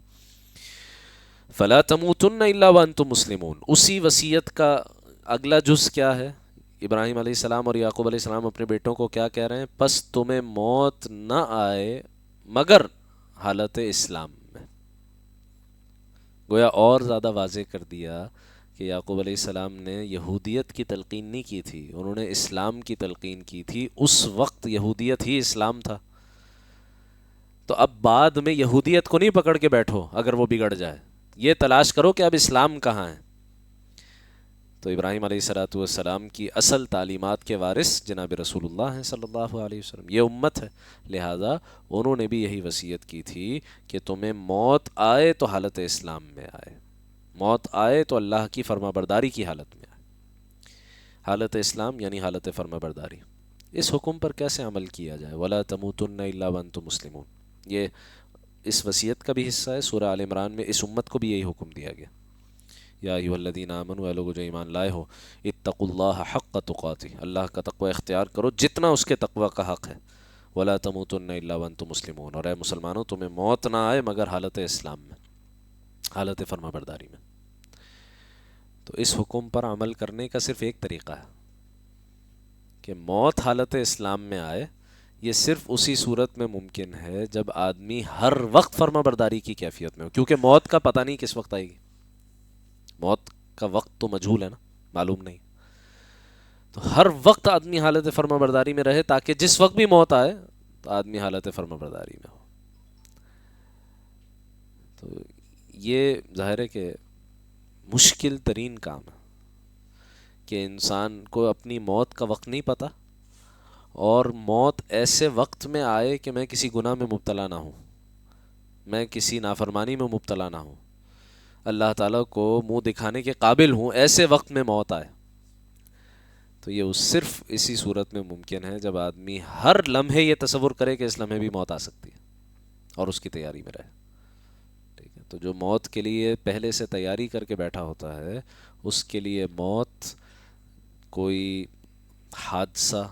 فلا تموتن الا وانتم مسلمون، اسی وصیت کا اگلا جز کیا ہے؟ ابراہیم علیہ السلام اور یعقوب علیہ السلام اپنے بیٹوں کو کیا کہہ رہے ہیں؟ پس تمہیں موت نہ آئے مگر حالت اسلام میں۔ گویا اور زیادہ واضح کر دیا کہ یعقوب علیہ السلام نے یہودیت کی تلقین نہیں کی تھی، انہوں نے اسلام کی تلقین کی تھی، اس وقت یہودیت ہی اسلام تھا۔ تو اب بعد میں یہودیت کو نہیں پکڑ کے بیٹھو اگر وہ بگڑ جائے، یہ تلاش کرو کہ اب اسلام کہاں ہے۔ تو ابراہیم علیہ الصلوۃ والسلام کی اصل تعلیمات کے وارث جناب رسول اللہ ہیں صلی اللہ علیہ وسلم، یہ امت ہے، لہذا انہوں نے بھی یہی وصیت کی تھی کہ تمہیں موت آئے تو حالت اسلام میں آئے، موت آئے تو اللہ کی فرما برداری کی حالت میں آئے۔ حالت اسلام یعنی حالت فرما برداری. اس حکم پر کیسے عمل کیا جائے؟ وَلَا تَمُوتُنَّ إِلَّا وَأَنْتُمْ مُسْلِمُونَ. یہ اس وصیت کا بھی حصہ ہے. سورہ آل عمران میں اس امت کو بھی یہی حکم دیا گیا. یا ایھا الذین آمنوا، اے لوگو جو ایمان لائے ہو، اتقوا اللہ حق تقاتہ، اللہ کا تقوی اختیار کرو جتنا اس کے تقوی کا حق ہے. ولا تموتن الا وانتم مسلمون، اور اے مسلمانوں تمہیں موت نہ آئے مگر حالت اسلام میں، حالت فرما برداری میں. تو اس حکم پر عمل کرنے کا صرف ایک طریقہ ہے کہ موت حالت اسلام میں آئے. یہ صرف اسی صورت میں ممکن ہے جب آدمی ہر وقت فرما برداری کی کیفیت میں ہو، کیونکہ موت کا پتہ نہیں کس وقت آئے گی. موت کا وقت تو مجہول ہے نا، معلوم نہیں. تو ہر وقت آدمی حالت فرما برداری میں رہے تاکہ جس وقت بھی موت آئے تو آدمی حالت فرما برداری میں ہو. تو یہ ظاہر ہے کہ مشکل ترین کام ہے کہ انسان کو اپنی موت کا وقت نہیں پتہ، اور موت ایسے وقت میں آئے کہ میں کسی گناہ میں مبتلا نہ ہوں، میں کسی نافرمانی میں مبتلا نہ ہوں، اللہ تعالیٰ کو منہ دکھانے کے قابل ہوں، ایسے وقت میں موت آئے. تو یہ صرف اسی صورت میں ممکن ہے جب آدمی ہر لمحے یہ تصور کرے کہ اس لمحے بھی موت آ سکتی ہے اور اس کی تیاری میں رہے. ٹھیک ہے. تو جو موت کے لیے پہلے سے تیاری کر کے بیٹھا ہوتا ہے، اس کے لیے موت کوئی حادثہ،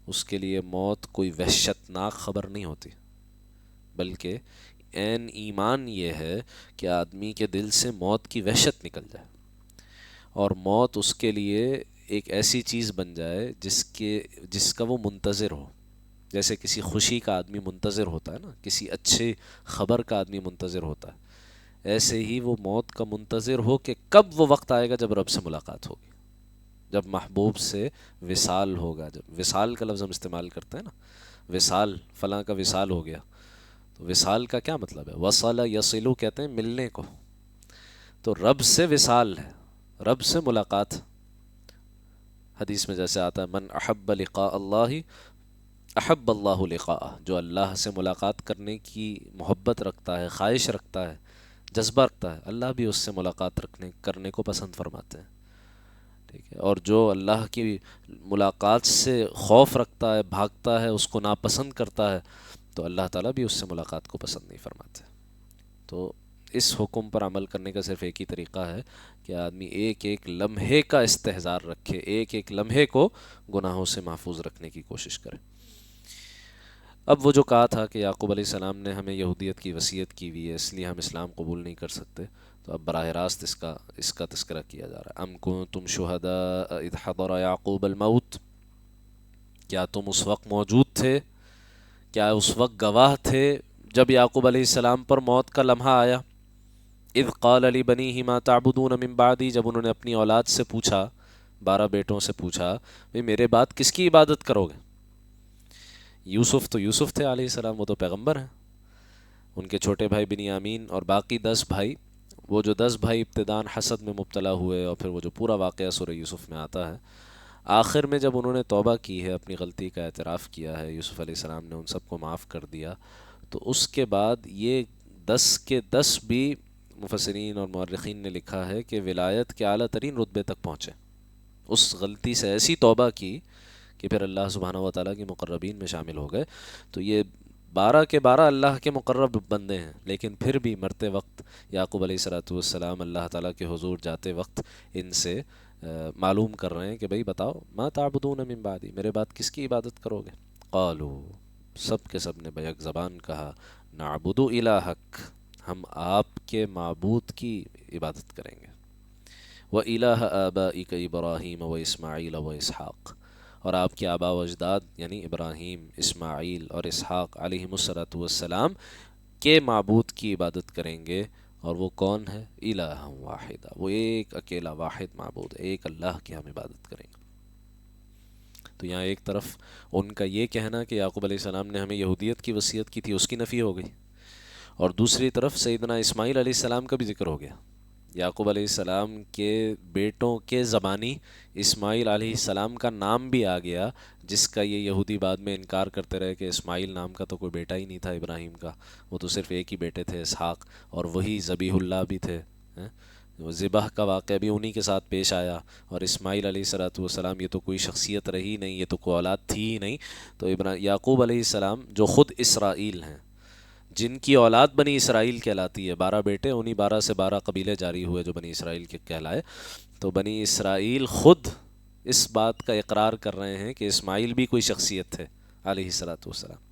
اس کے لیے موت کوئی وحشتناک خبر نہیں ہوتی، بلکہ عین ایمان یہ ہے کہ آدمی کے دل سے موت کی وحشت نکل جائے، اور موت اس کے لیے ایک ایسی چیز بن جائے جس کا وہ منتظر ہو. جیسے کسی خوشی کا آدمی منتظر ہوتا ہے نا، کسی اچھے خبر کا آدمی منتظر ہوتا ہے، ایسے ہی وہ موت کا منتظر ہو کہ کب وہ وقت آئے گا جب رب سے ملاقات ہوگی، جب محبوب سے وصال ہوگا. جب وصال کا لفظ ہم استعمال کرتے ہیں نا، وصال، فلاں کا وصال ہو گیا، تو وصال کا کیا مطلب ہے؟ وصل یصلو کہتے ہیں ملنے کو. تو رب سے وصال ہے، رب سے ملاقات. حدیث میں جیسے آتا ہے من احب لقاء اللہ احب اللہ لقاءہ، جو اللہ سے ملاقات کرنے کی محبت رکھتا ہے، خواہش رکھتا ہے، جذبہ رکھتا ہے، اللہ بھی اس سے ملاقات کرنے کو پسند فرماتے ہیں. ٹھیک ہے. اور جو اللہ کی ملاقات سے خوف رکھتا ہے، بھاگتا ہے، اس کو ناپسند کرتا ہے، تو اللہ تعالیٰ بھی اس سے ملاقات کو پسند نہیں فرماتے. تو اس حکم پر عمل کرنے کا صرف ایک ہی طریقہ ہے کہ آدمی ایک ایک لمحے کا استحضار رکھے، ایک ایک لمحے کو گناہوں سے محفوظ رکھنے کی کوشش کرے. اب وہ جو کہا تھا کہ یعقوب علیہ السلام نے ہمیں یہودیت کی وصیت کی ہوئی ہے، اس لیے ہم اسلام قبول نہیں کر سکتے، تو اب براہ راست اس کا تذکرہ کیا جا رہا ہے. ام کنتم شہداء اذ حضر یعقوب الموت، کیا تم اس وقت موجود تھے، کیا اس وقت گواہ تھے جب یعقوب علیہ السلام پر موت کا لمحہ آیا. اذ قال لبنیہ ما تعبدون من بعدی، جب انہوں نے اپنی اولاد سے پوچھا، 12 بیٹوں سے پوچھا، بھئی میرے بعد کس کی عبادت کرو گے؟ یوسف تھے علیہ السلام، وہ تو پیغمبر ہیں. ان کے چھوٹے بھائی بنیامین اور باقی 10 بھائی، وہ جو 10 بھائی ابتداً حسد میں مبتلا ہوئے، اور پھر وہ جو پورا واقعہ سورہ یوسف میں آتا ہے، آخر میں جب انہوں نے توبہ کی ہے، اپنی غلطی کا اعتراف کیا ہے، یوسف علیہ السلام نے ان سب کو معاف کر دیا، تو اس کے بعد یہ 10 کے 10 بھی مفسرین اور مورخین نے لکھا ہے کہ ولایت کے اعلیٰ ترین رتبے تک پہنچے. اس غلطی سے ایسی توبہ کی کہ پھر اللہ سبحانہ و تعالیٰ کی مقربین میں شامل ہو گئے. تو یہ 12 کے 12 اللہ کے مقرب بندے ہیں، لیکن پھر بھی مرتے وقت یعقوب علیہ السلام اللہ تعالیٰ کے حضور جاتے وقت ان سے معلوم کر رہے ہیں کہ بھئی بتاؤ، ما تعبدون من بعدی، میرے بعد کس کی عبادت کرو گے؟ قالو، سب کے سب نے بیک زبان کہا، نعبد الہک، ہم آپ کے معبود کی عبادت کریں گے، وَإِلَٰهَ آبَائِكَ إِبْرَاهِيمَ وَإِسْمَاعِيلَ وَإِسْحَاقَ، اور آپ کے آبا و اجداد یعنی ابراہیم، اسماعیل اور اسحاق علیہم السلام کے معبود کی عبادت کریں گے. اور وہ کون ہے؟ الہ واحد، وہ ایک اکیلا واحد معبود ہے، ایک اللہ کی ہم عبادت کریں گے. تو یہاں ایک طرف ان کا یہ کہنا کہ یعقوب علیہ السلام نے ہمیں یہودیت کی وصیت کی تھی، اس کی نفی ہو گئی، اور دوسری طرف سیدنا اسماعیل علیہ السلام کا بھی ذکر ہو گیا. یعقوب علیہ السلام کے بیٹوں کے زبانی اسماعیل علیہ السلام کا نام بھی آ گیا، جس کا یہ یہودی بعد میں انکار کرتے رہے کہ اسماعیل نام کا تو کوئی بیٹا ہی نہیں تھا ابراہیم کا، وہ تو صرف ایک ہی بیٹے تھے اسحاق، اور وہی ذبیح اللہ بھی تھے. ذبح کا واقعہ بھی انہی کے ساتھ پیش آیا، اور اسماعیل علیہ الصلوۃ والسلام یہ تو کوئی شخصیت رہی نہیں، یہ تو کوئی اولاد تھی ہی نہیں، تو یعقوب علیہ السلام جو خود اسرائیل ہیں، جن کی اولاد بنی اسرائیل کہلاتی ہے، 12 بیٹے، انہی 12 سے 12 قبیلے جاری ہوئے جو بنی اسرائیل کے کہلائے، تو بنی اسرائیل خود اس بات کا اقرار کر رہے ہیں کہ اسماعیل بھی کوئی شخصیت تھے علیہ الصلوۃ والسلام.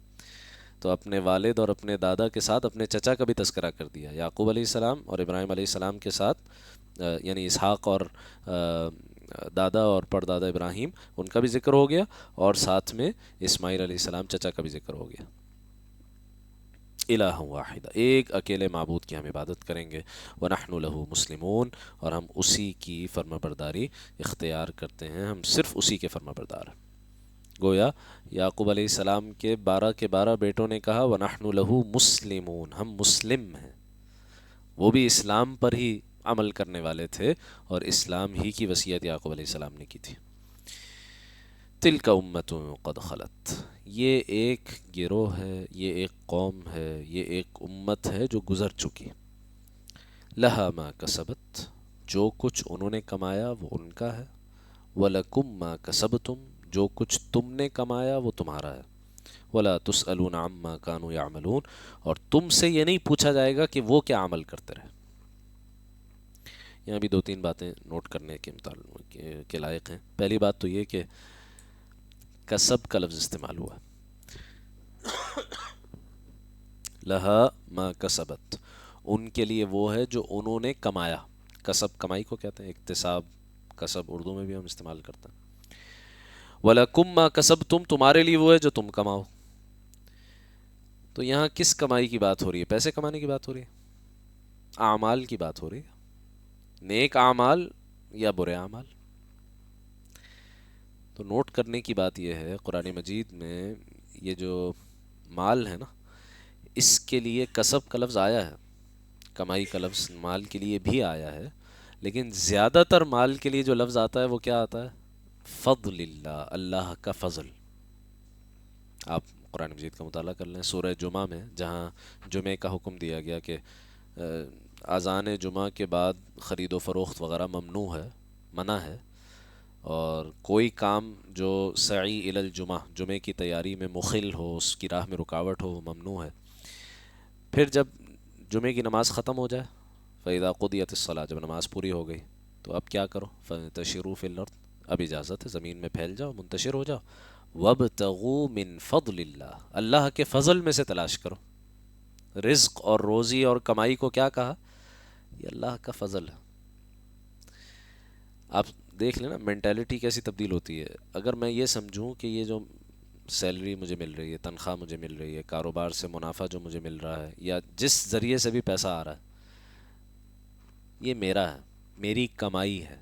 تو اپنے والد اور اپنے دادا کے ساتھ اپنے چچا کا بھی تذکرہ کر دیا، یعقوب علیہ السلام اور ابراہیم علیہ السلام کے ساتھ یعنی اسحاق اور دادا اور پردادا ابراہیم، ان کا بھی ذکر ہو گیا، اور ساتھ میں اسماعیل علیہ السلام چچا کا بھی ذکر ہو گیا. الہ واحد، ایک اکیلے معبود کی ہم عبادت کریں گے، ونحن له مسلمون، اور ہم اسی کی فرما برداری اختیار کرتے ہیں، ہم صرف اسی کے فرما بردار ہیں. گویا یعقوب علیہ السلام کے 12 کے 12 بیٹوں نے کہا وَنَحْنُ لَهُ مُسْلِمُونَ، ہم مسلم ہیں. وہ بھی اسلام پر ہی عمل کرنے والے تھے، اور اسلام ہی کی وصیت یعقوب علیہ السلام نے کی تھی. تِلْكَ أُمَّةٌ قَدْ خَلَتْ، یہ ایک گروہ ہے، یہ ایک قوم ہے، یہ ایک امت ہے جو گزر چکی. لَهَا مَا كَسَبَتْ، جو کچھ انہوں نے کمایا وہ ان کا ہے. وَلَكُمْ مَا كَسَبْتُمْ، جو کچھ تم نے کمایا وہ تمہارا ہے. وَلَا تُسْأَلُونَ عَمَّا كَانُوا يَعْمَلُونَ، اور تم سے یہ نہیں پوچھا جائے گا کہ وہ کیا عمل کرتے رہے. یہاں بھی 2-3 باتیں نوٹ کرنے کے لائق ہیں. پہلی بات تو یہ کہ کسب کا لفظ استعمال ہوا، لہا ما کسبت، ان کے لیے وہ ہے جو انہوں نے کمایا. کسب کمائی کو کہتے ہیں، اکتساب، کسب اردو میں بھی ہم استعمال کرتے ہیں. وَلَكُمْ مَا كَسَبْتُمْ، تمہارے لیے وہ ہے جو تم کماؤ. تو یہاں کس کمائی کی بات ہو رہی ہے؟ پیسے کمانے کی بات ہو رہی ہے، اعمال کی بات ہو رہی ہے، نیک اعمال یا برے اعمال. تو نوٹ کرنے کی بات یہ ہے، قرآن مجید میں یہ جو مال ہے نا، اس کے لیے کسب کا لفظ آیا ہے، کمائی کا لفظ مال کے لیے بھی آیا ہے، لیکن زیادہ تر مال کے لیے جو لفظ آتا ہے وہ کیا آتا ہے؟ فضل اللہ، اللہ کا فضل. آپ قرآن مجید کا مطالعہ کر لیں، سورہ جمعہ میں جہاں جمعے کا حکم دیا گیا کہ اذان جمعہ کے بعد خرید و فروخت وغیرہ ممنوع ہے، منع ہے، اور کوئی کام جو سعی الی الجمعہ، جمعے کی تیاری میں مخل ہو، اس کی راہ میں رکاوٹ ہو، وہ ممنوع ہے. پھر جب جمعے کی نماز ختم ہو جائے، فَإِذَا قُضِيَتِ الصَّلَاةُ، جب نماز پوری ہو گئی تو اب کیا کرو؟ فَانتَشِرُوا فِي الْأَرْضِ، اب اجازت ہے زمین میں پھیل جاؤ، منتشر ہو جاؤ. وَابْتَغُوا مِن فَضْلِ اللَّهِ، اللہ کے فضل میں سے تلاش کرو. رزق اور روزی اور کمائی کو کیا کہا؟ یہ اللہ کا فضل ہے. آپ دیکھ لیں نا مینٹیلٹی کیسی تبدیل ہوتی ہے. اگر میں یہ سمجھوں کہ یہ جو سیلری مجھے مل رہی ہے، تنخواہ مجھے مل رہی ہے، کاروبار سے منافع جو مجھے مل رہا ہے، یا جس ذریعے سے بھی پیسہ آ رہا ہے، یہ میرا ہے، میری کمائی ہے.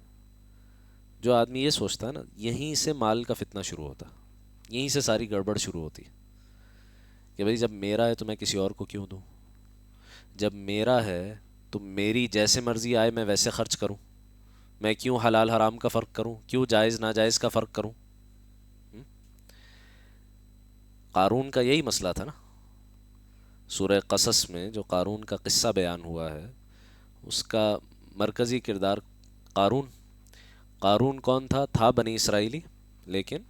جو آدمی یہ سوچتا ہے نا، یہیں سے مال کا فتنہ شروع ہوتا ہے، یہیں سے ساری گڑبڑ شروع ہوتی ہے کہ بھئی جب میرا ہے تو میں کسی اور کو کیوں دوں؟ جب میرا ہے تو میری جیسے مرضی آئے میں ویسے خرچ کروں، میں کیوں حلال حرام کا فرق کروں؟ کیوں جائز ناجائز کا فرق کروں؟ قارون کا یہی مسئلہ تھا نا. سورہ قصص میں جو قارون کا قصہ بیان ہوا ہے، اس کا مرکزی کردار قارون. قارون کون تھا بنی اسرائیلی، لیکن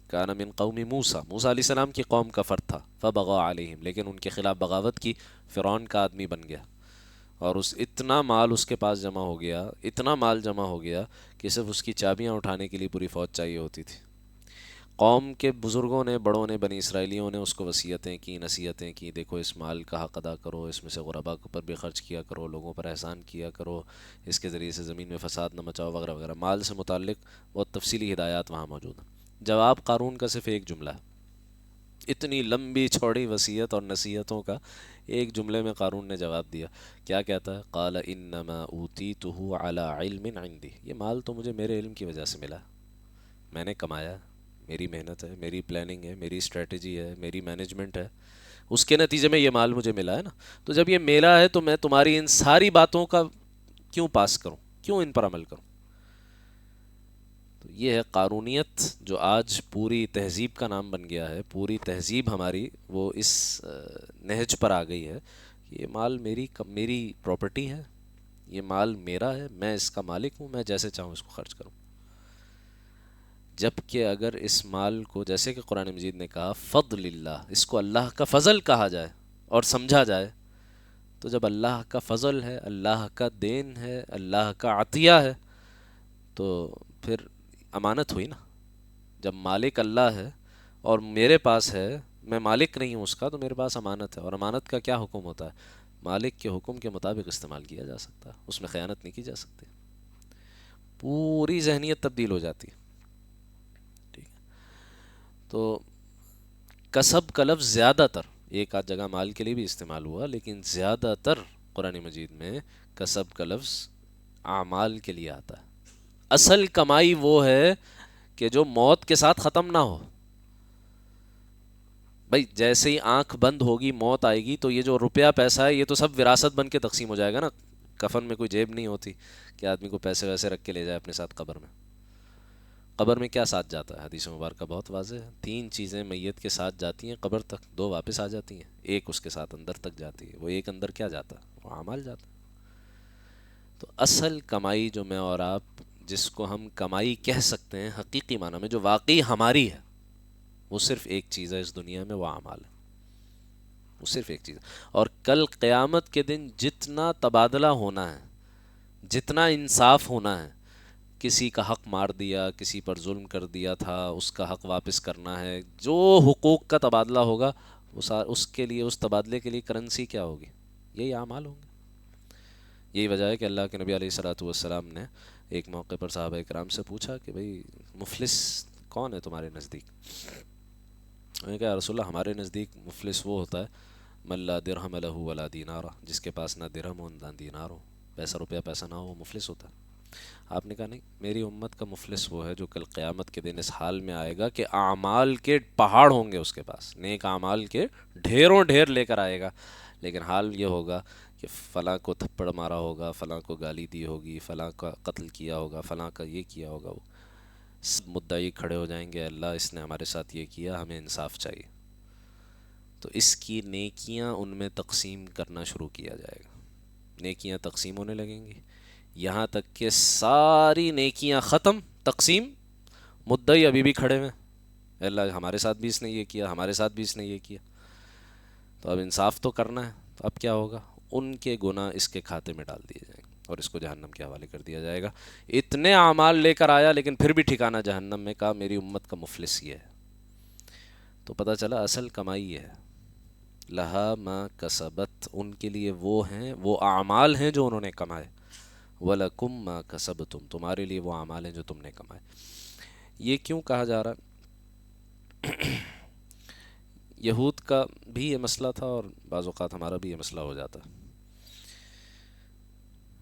کان من قوم موسیٰ، موسیٰ علیہ السلام کی قوم کا فرد تھا. فبغى علیہم، لیکن ان کے خلاف بغاوت کی، فرعون کا آدمی بن گیا، اور اتنا مال اس کے پاس جمع ہو گیا، اتنا مال جمع ہو گیا کہ صرف اس کی چابیاں اٹھانے کے لیے پوری فوج چاہیے ہوتی تھی. قوم کے بزرگوں نے، بڑوں نے، بنی اسرائیلیوں نے اس کو وصیتیں کی، نصیحتیں کی، دیکھو اس مال کا حق ادا کرو، اس میں سے غرباء پر بھی خرچ کیا کرو، لوگوں پر احسان کیا کرو، اس کے ذریعے سے زمین میں فساد نہ مچاؤ، وغیرہ وغیرہ. مال سے متعلق بہت تفصیلی ہدایات وہاں موجود ہیں. جواب قارون کا صرف ایک جملہ ہے. اتنی لمبی چوڑی وصیت اور نصیحتوں کا ایک جملے میں قارون نے جواب دیا. کیا کہتا ہے؟ قال انما اوتیتہ علی علم عندی، یہ مال تو مجھے میرے علم کی وجہ سے ملا، میں نے کمایا، میری محنت ہے، میری پلاننگ ہے، میری اسٹریٹجی ہے، میری مینجمنٹ ہے، اس کے نتیجے میں یہ مال مجھے ملا ہے نا. تو جب یہ میرا ہے تو میں تمہاری ان ساری باتوں کا کیوں پاس کروں، کیوں ان پر عمل کروں؟ تو یہ ہے قارونیت، جو آج پوری تہذیب کا نام بن گیا ہے. پوری تہذیب ہماری وہ اس نہج پر آ گئی ہے کہ یہ مال میری پراپرٹی ہے، یہ مال میرا ہے، میں اس کا مالک ہوں، میں جیسے چاہوں اس کو خرچ کروں. جبکہ اگر اس مال کو، جیسے کہ قرآن مجید نے کہا فضل اللہ، اس کو اللہ کا فضل کہا جائے اور سمجھا جائے، تو جب اللہ کا فضل ہے، اللہ کا دین ہے، اللہ کا عطیہ ہے، تو پھر امانت ہوئی نا. جب مالک اللہ ہے اور میرے پاس ہے، میں مالک نہیں ہوں اس کا، تو میرے پاس امانت ہے. اور امانت کا کیا حکم ہوتا ہے؟ مالک کے حکم کے مطابق استعمال کیا جا سکتا ہے، اس میں خیانت نہیں کی جا سکتی. پوری ذہنیت تبدیل ہو جاتی ہے. ٹھیک ہے. تو کسب کا لفظ زیادہ تر، ایک آدھ جگہ مال کے لیے بھی استعمال ہوا، لیکن زیادہ تر قرآن مجید میں کسب کا لفظ اعمال کے لیے آتا ہے. اصل کمائی وہ ہے کہ جو موت کے ساتھ ختم نہ ہو. بھائی جیسے ہی آنکھ بند ہوگی موت آئے گی، تو یہ جو روپیہ پیسہ ہے یہ تو سب وراثت بن کے تقسیم ہو جائے گا نا. کفن میں کوئی جیب نہیں ہوتی کہ آدمی کو پیسے ویسے رکھ کے لے جائے اپنے ساتھ قبر میں. قبر میں کیا ساتھ جاتا ہے؟ حدیث مبارکہ بہت واضح ہے. 3 چیزیں میت کے ساتھ جاتی ہیں قبر تک، 2 واپس آ جاتی ہیں، ایک اس کے ساتھ اندر تک جاتی ہے. وہ ایک اندر کیا جاتا ہے؟ وہ اعمال جاتا ہے. تو اصل کمائی جو میں اور آپ، جس کو ہم کمائی کہہ سکتے ہیں حقیقی معنی میں، جو واقعی ہماری ہے، وہ صرف ایک چیز ہے اس دنیا میں، وہ اعمال ہے. وہ صرف ایک چیز ہے. اور کل قیامت کے دن جتنا تبادلہ ہونا ہے، جتنا انصاف ہونا ہے، کسی کا حق مار دیا، کسی پر ظلم کر دیا تھا، اس کا حق واپس کرنا ہے، جو حقوق کا تبادلہ ہوگا، اس کے لیے، اس تبادلے کے لیے کرنسی کیا ہوگی؟ یہی اعمال ہوں گے. یہی وجہ ہے کہ اللہ کے نبی علیہ الصلوۃ والسلام نے ایک موقع پر صحابہ کرام سے پوچھا کہ بھئی مفلس کون ہے تمہارے نزدیک؟ انہوں نے کہا یا رسول اللہ، ہمارے نزدیک مفلس وہ ہوتا ہے من لا درہم لہ ولا دینار، جس کے پاس نہ درہم ہو نہ دینار ہو، پیسہ روپیہ پیسہ نہ ہو، وہ مفلس ہوتا ہے. آپ نے کہا نہیں، میری امت کا مفلس وہ ہے جو کل قیامت کے دن اس حال میں آئے گا کہ اعمال کے پہاڑ ہوں گے اس کے پاس، نیک اعمال کے ڈھیروں ڈھیر لے کر آئے گا، لیکن حال یہ ہوگا کہ فلاں کو تھپڑ مارا ہوگا، فلاں کو گالی دی ہوگی، فلاں کا قتل کیا ہوگا، فلاں کا یہ کیا ہوگا. وہ سب مدعی کھڑے ہو جائیں گے، اللہ اس نے ہمارے ساتھ یہ کیا، ہمیں انصاف چاہیے. تو اس کی نیکیاں ان میں تقسیم کرنا شروع کیا جائے گا. نیکیاں تقسیم ہونے لگیں گی، یہاں تک کہ ساری نیکیاں ختم، تقسیم، مدعی ابھی بھی کھڑے ہوئے، اللہ ہمارے ساتھ بھی اس نے یہ کیا، ہمارے ساتھ بھی اس نے یہ کیا. تو اب انصاف تو کرنا ہے. تو اب کیا ہوگا؟ ان کے گناہ اس کے کھاتے میں ڈال دیے جائیں گے اور اس کو جہنم کے حوالے کر دیا جائے گا. اتنے اعمال لے کر آیا لیکن پھر بھی ٹھکانہ جہنم میں. کہا میری امت کا مفلس یہ ہے. تو پتہ چلا اصل کمائی یہ ہے، لہا ما کسبت، ان کے لیے وہ ہیں، وہ اعمال ہیں جو انہوں نے کمائے، وَلَكُمْ مَا كَسَبْتُمْ، تمہارے لیے وہ اعمال ہیں جو تم نے کمائے. یہ کیوں کہا جا رہا ہے؟ یہود کا بھی یہ مسئلہ تھا اور بعض اوقات ہمارا بھی یہ مسئلہ ہو جاتا ہے.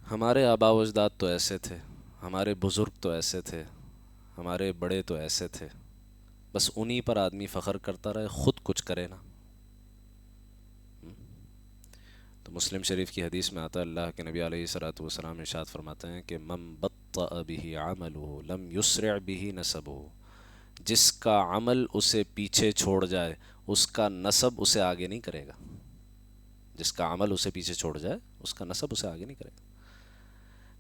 ہمارے آباء و اجداد تو ایسے تھے، ہمارے بزرگ تو ایسے تھے، ہمارے بڑے تو ایسے تھے، بس انہی پر آدمی فخر کرتا رہے، خود کچھ کرے نا. تو مسلم شریف کی حدیث میں آتا ہے، اللہ کے نبی علیہ الصلوۃ والسلام ارشاد فرماتے ہیں کہ من بطأ به عمله لم يسرع به نسبه، جس کا عمل اسے پیچھے چھوڑ جائے اس کا نسب اسے آگے نہیں کرے گا. جس کا عمل اسے پیچھے چھوڑ جائے اس کا نسب اسے آگے نہیں کرے گا.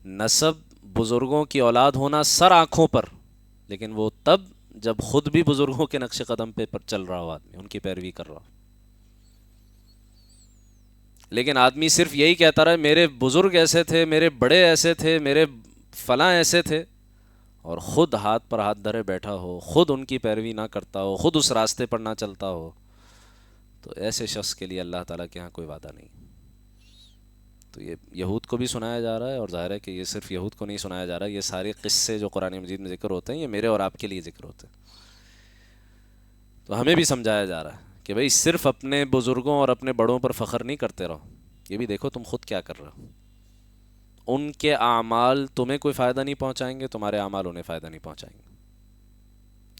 نسب بزرگوں کی اولاد ہونا سر آنکھوں پر، لیکن وہ تب جب خود بھی بزرگوں کے نقش قدم پہ چل رہا ہو، آدمی ان کی پیروی کر رہا ہو. لیکن آدمی صرف یہی کہتا رہے میرے بزرگ ایسے تھے، میرے بڑے ایسے تھے، میرے فلاں ایسے تھے، اور خود ہاتھ پر ہاتھ دھرے بیٹھا ہو، خود ان کی پیروی نہ کرتا ہو، خود اس راستے پر نہ چلتا ہو، تو ایسے شخص کے لیے اللہ تعالیٰ کے ہاں کوئی وعدہ نہیں. تو یہ یہود کو بھی سنایا جا رہا ہے، اور ظاہر ہے کہ یہ صرف یہود کو نہیں سنایا جا رہا ہے، یہ سارے قصے جو قرآن مجید میں ذکر ہوتے ہیں یہ میرے اور آپ کے لیے ذکر ہوتے ہیں. تو ہمیں بھی سمجھایا جا رہا ہے کہ بھئی صرف اپنے بزرگوں اور اپنے بڑوں پر فخر نہیں کرتے رہو، یہ بھی دیکھو تم خود کیا کر رہے ہو. ان کے اعمال تمہیں کوئی فائدہ نہیں پہنچائیں گے، تمہارے اعمال انہیں فائدہ نہیں پہنچائیں گے.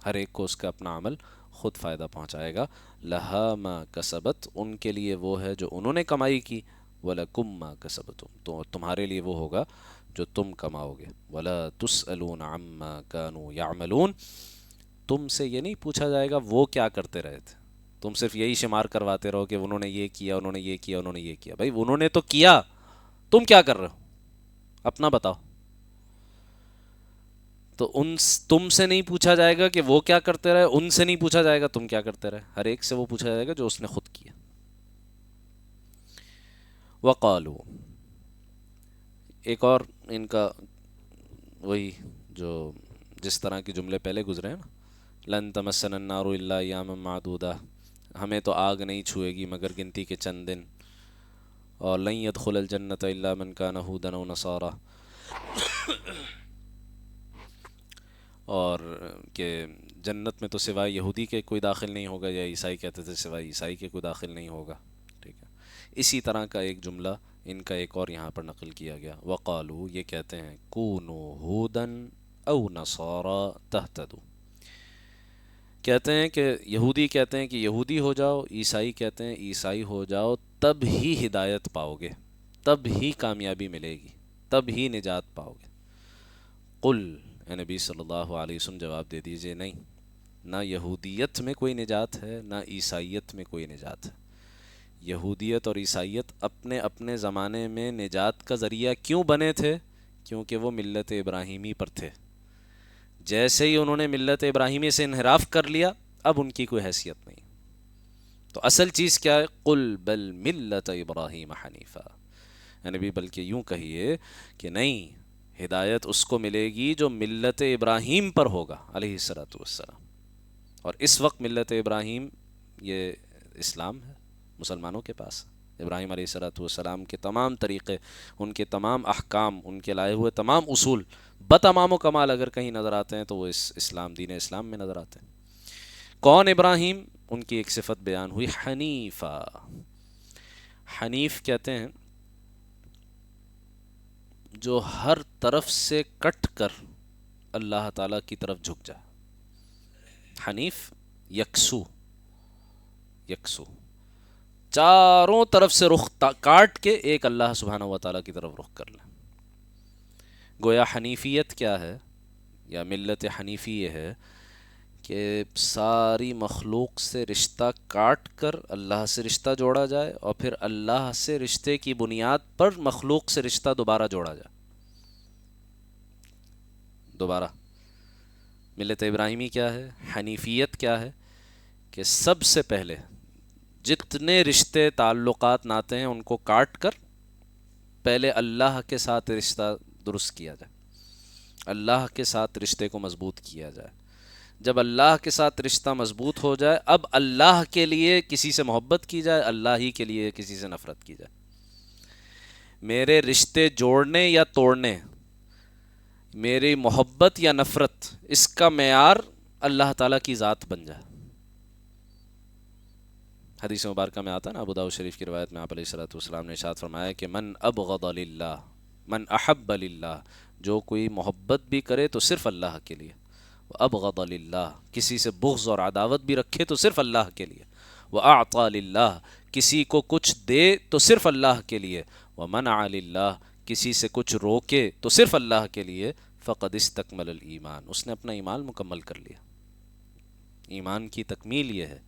ہر ایک کو اس کا اپنا عمل خود فائدہ پہنچائے گا. لہا ما کسبت، ان کے لیے وہ ہے جو انہوں نے کمائی کی، وَلَكُمْ مَا كَسَبْتُمْ، تو تمہارے لیے وہ ہوگا جو تم کماؤ گے. وَلَا تُسْأَلُونَ عَمَّا كَانُوا يَعْمَلُونَ، تم سے یہ نہیں پوچھا جائے گا وہ کیا کرتے رہے تھے. تم صرف یہی شمار کرواتے رہو کہ انہوں نے یہ کیا، انہوں نے یہ کیا، انہوں نے یہ کیا. بھائی انہوں نے تو کیا، تم کیا کر رہے ہو؟ اپنا بتاؤ. تو تم سے نہیں پوچھا جائے گا کہ وہ کیا کرتے رہے، ان سے نہیں پوچھا جائے گا تم کیا کرتے رہے، ہر ایک سے وہ پوچھا جائے گا جو اس نے خود کیا. وقالو، ایک اور ان کا وہی جو جس طرح کے جملے پہلے گزرے ہیں نا، لن تمسنا النار الا ایاما معدودہ، ہمیں تو آگ نہیں چھوئے گی مگر گنتی کے چند دن، اور لن يدخل الجنت الا من کان هودا او نصارا، اور کہ جنت میں تو سوائے یہودی کے کوئی داخل نہیں ہوگا، یا عیسائی کہتے تھے سوائے عیسائی کے کوئی داخل نہیں ہوگا. ٹھیک ہے. اسی طرح کا ایک جملہ ان کا ایک اور یہاں پر نقل کیا گیا. وقالو، یہ کہتے ہیں کونو ہودن او نصارا تہتدو، کہتے ہیں کہ یہودی کہتے ہیں کہ یہودی ہو جاؤ، عیسائی کہتے ہیں عیسائی ہو جاؤ، تب ہی ہدایت پاؤ گے، تب ہی کامیابی ملے گی، تب ہی نجات پاؤ گے. قل، اے نبی صلی اللہ علیہ وسلم جواب دے دیجئے، نہیں، نہ یہودیت میں کوئی نجات ہے نہ عیسائیت میں کوئی نجات ہے. یہودیت اور عیسائیت اپنے اپنے زمانے میں نجات کا ذریعہ کیوں بنے تھے؟ کیونکہ وہ ملت ابراہیمی پر تھے. جیسے ہی انہوں نے ملت ابراہیمی سے انحراف کر لیا، اب ان کی کوئی حیثیت نہیں. تو اصل چیز کیا ہے؟ قل بل ملت ابراہیم حنیفا، نبی بلکہ یوں کہیے کہ نہیں، ہدایت اس کو ملے گی جو ملت ابراہیم پر ہوگا علیہ الصلوۃ والسلام. اور اس وقت ملت ابراہیم یہ اسلام ہے، مسلمانوں کے پاس. ابراہیم علیہ الصلوۃ والسلام کے تمام طریقے، ان کے تمام احکام، ان کے لائے ہوئے تمام اصول بتمام و کمال اگر کہیں نظر آتے ہیں تو وہ اس اسلام، دین اسلام میں نظر آتے ہیں. کون ابراہیم؟ ان کی ایک صفت بیان ہوئی، حنیفہ. حنیف کہتے ہیں جو ہر طرف سے کٹ کر اللہ تعالیٰ کی طرف جھک جائے. حنیف یکسو، یکسو، چاروں طرف سے رخ کاٹ کے ایک اللہ سبحانہ و تعالیٰ کی طرف رخ کر لیں. گویا حنیفیت کیا ہے، یا ملت حنیفی یہ ہے کہ ساری مخلوق سے رشتہ کاٹ کر اللہ سے رشتہ جوڑا جائے، اور پھر اللہ سے رشتے کی بنیاد پر مخلوق سے رشتہ دوبارہ جوڑا جائے. دوبارہ ملت ابراہیمی کیا ہے، حنیفیت کیا ہے؟ کہ سب سے پہلے جتنے رشتے تعلقات ناتے ہیں ان کو کاٹ کر پہلے اللہ کے ساتھ رشتہ درست کیا جائے، اللہ کے ساتھ رشتے کو مضبوط کیا جائے. جب اللہ کے ساتھ رشتہ مضبوط ہو جائے، اب اللہ کے لیے کسی سے محبت کی جائے، اللہ ہی کے لیے کسی سے نفرت کی جائے. میرے رشتے جوڑنے یا توڑنے، میری محبت یا نفرت، اس کا معیار اللہ تعالیٰ کی ذات بن جائے. حدیث مبارکہ میں آتا ہے نا، ابو داؤد شریف کی روایت میں آپ علیہ الصلوۃ والسلام نے ارشاد فرمایا کہ من ابغض للہ، من احب للہ، جو کوئی محبت بھی کرے تو صرف اللہ کے لیے، ابغض للہ، کسی سے بغض اور عداوت بھی رکھے تو صرف اللہ کے لیے، واعطى للہ، کسی کو کچھ دے تو صرف اللہ کے لیے، ومنع للہ، کسی سے کچھ روکے تو صرف اللہ کے لیے، فقد استکمل الایمان، اس نے اپنا ایمان مکمل کر لیا. ایمان کی تکمیل یہ ہے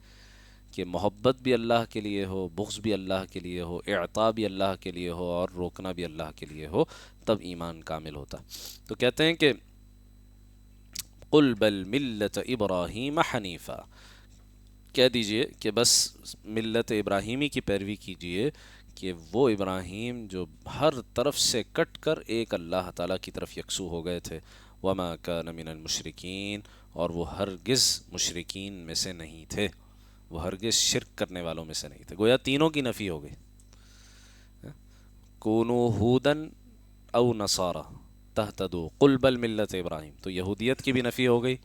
کہ محبت بھی اللہ کے لیے ہو، بغض بھی اللہ کے لیے ہو، اعطاء بھی اللہ کے لیے ہو، اور روکنا بھی اللہ کے لیے ہو، تب ایمان کامل ہوتا. تو کہتے ہیں کہ قل بل ملت ابراہیم حنیفا، کہہ دیجئے کہ بس ملت ابراہیمی کی پیروی کیجئے، کہ وہ ابراہیم جو ہر طرف سے کٹ کر ایک اللہ تعالیٰ کی طرف یکسو ہو گئے تھے. وما کان من المشرکین، اور وہ ہرگز مشرکین میں سے نہیں تھے، وہ ہرگز شرک کرنے والوں میں سے نہیں تھے. گویا تینوں کی نفی ہو گئی. کونوا ہودن او نصارا تہتدوا قل بل ملت ابراہیم، تو یہودیت کی بھی نفی ہو گئی،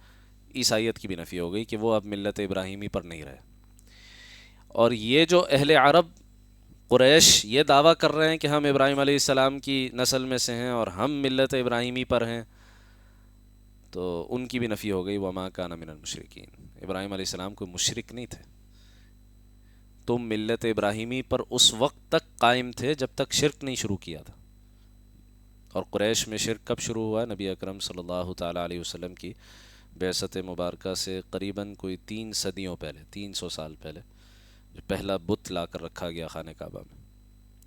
عیسائیت کی بھی نفی ہو گئی کہ وہ اب ملت ابراہیمی پر نہیں رہے. اور یہ جو اہل عرب قریش یہ دعویٰ کر رہے ہیں کہ ہم ابراہیم علیہ السلام کی نسل میں سے ہیں اور ہم ملت ابراہیمی پر ہیں، تو ان کی بھی نفی ہو گئی. وما کان من المشرکین، ابراہیم علیہ السلام کوئی مشرک نہیں تھے. تم ملت ابراہیمی پر اس وقت تک قائم تھے جب تک شرک نہیں شروع کیا تھا. اور قریش میں شرک کب شروع ہوا؟ نبی اکرم صلی اللہ تعالیٰ علیہ وسلم کی بعثت مبارکہ سے قریباً کوئی 3 صدیوں پہلے، 300 سال پہلے، جو پہلا بت لا کر رکھا گیا خانہ کعبہ میں.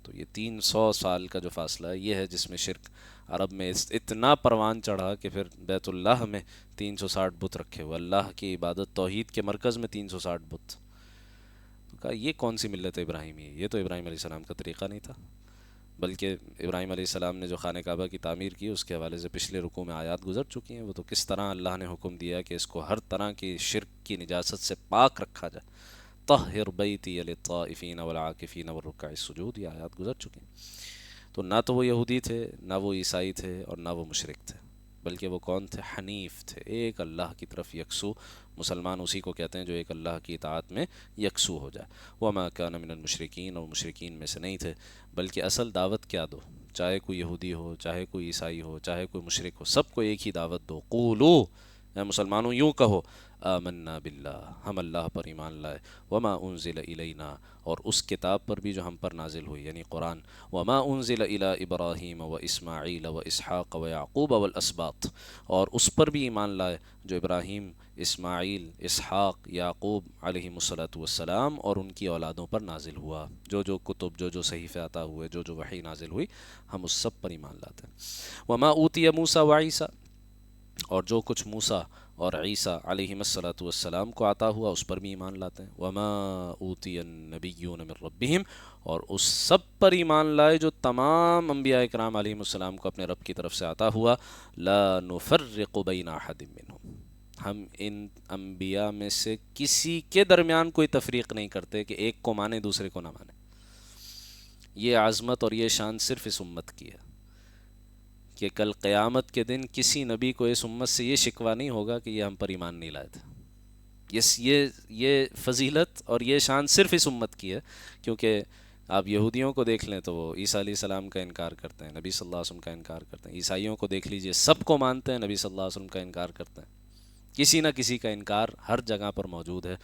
تو یہ 300 سال کا جو فاصلہ ہے، یہ ہے جس میں شرک عرب میں اتنا پروان چڑھا کہ پھر بیت اللہ میں 360 بت رکھے ہوئے، اللہ کی عبادت توحید کے مرکز میں 360 بت. تو کہا یہ کون سی ملت ابراہیمی ہے، یہ تو ابراہیم علیہ السلام کا طریقہ نہیں تھا. بلکہ ابراہیم علیہ السلام نے جو خانہ کعبہ کی تعمیر کی اس کے حوالے سے پچھلے رکوع میں آیات گزر چکی ہیں، وہ تو کس طرح اللہ نے حکم دیا کہ اس کو ہر طرح کی شرک کی نجاست سے پاک رکھا جائے. طہر بیتی للطائفین والعاکفین والرکع السجود، یہ آیات گزر چکی ہیں. تو نہ تو وہ یہودی تھے، نہ وہ عیسائی تھے، اور نہ وہ مشرک تھے، بلکہ وہ کون تھے؟ حنیف تھے، ایک اللہ کی طرف یکسو. مسلمان اسی کو کہتے ہیں جو ایک اللہ کی اطاعت میں یکسو ہو جائے. وما کان من المشرکین، اور مشرکین میں سے نہیں تھے. بلکہ اصل دعوت کیا دو، چاہے کوئی یہودی ہو، چاہے کوئی عیسائی ہو، چاہے کوئی مشرک ہو، سب کو ایک ہی دعوت دو. قولو، اے مسلمانوں یوں کہو، آمنا باللہ، ہم اللہ پر ایمان لائے. وما انزل الینا، اور اس کتاب پر بھی جو ہم پر نازل ہوئی یعنی قرآن. وما انزل الی ابراہیم و اسماعیل و اسحاق و یعقوب والاسباط، اور اس پر بھی ایمان لائے جو ابراہیم، اسماعیل، اسحاق، یعقوب علیہم الصلاۃ والسلام اور ان کی اولادوں پر نازل ہوا. جو جو کتب، جو جو صحیفے عطا ہوئے، جو جو وحی نازل ہوئی، ہم اس سب پر ایمان لاتے ہیں. وما اوتی موسیٰ وعیسیٰ، اور جو کچھ موسیٰ اور عیسیٰ علیہم الصلاۃ والسلام کو عطا ہوا اس پر بھی ایمان لاتے ہیں. وما اوتی النبیون من ربہم، اور اس سب پر ایمان لائے جو تمام انبیاء کرام علیہم السلام کو اپنے رب کی طرف سے عطا ہوا. لا نفرق بین احد منہم، ہم ان انبیاء میں سے کسی کے درمیان کوئی تفریق نہیں کرتے کہ ایک کو مانے دوسرے کو نہ مانے. یہ عظمت اور یہ شان صرف اس امت کی ہے کہ کل قیامت کے دن کسی نبی کو اس امت سے یہ شکوہ نہیں ہوگا کہ یہ ہم پر ایمان نہیں لائے تھے. یہ فضیلت اور یہ شان صرف اس امت کی ہے. کیونکہ آپ یہودیوں کو دیکھ لیں تو وہ عیسیٰ علیہ السلام کا انکار کرتے ہیں، نبی صلی اللہ علیہ وسلم کا انکار کرتے ہیں. عیسائیوں کو دیکھ لیجئے، سب کو مانتے ہیں، نبی صلی اللہ علیہ وسلم کا انکار کرتے ہیں. کسی نہ کسی کا انکار ہر جگہ پر موجود ہے.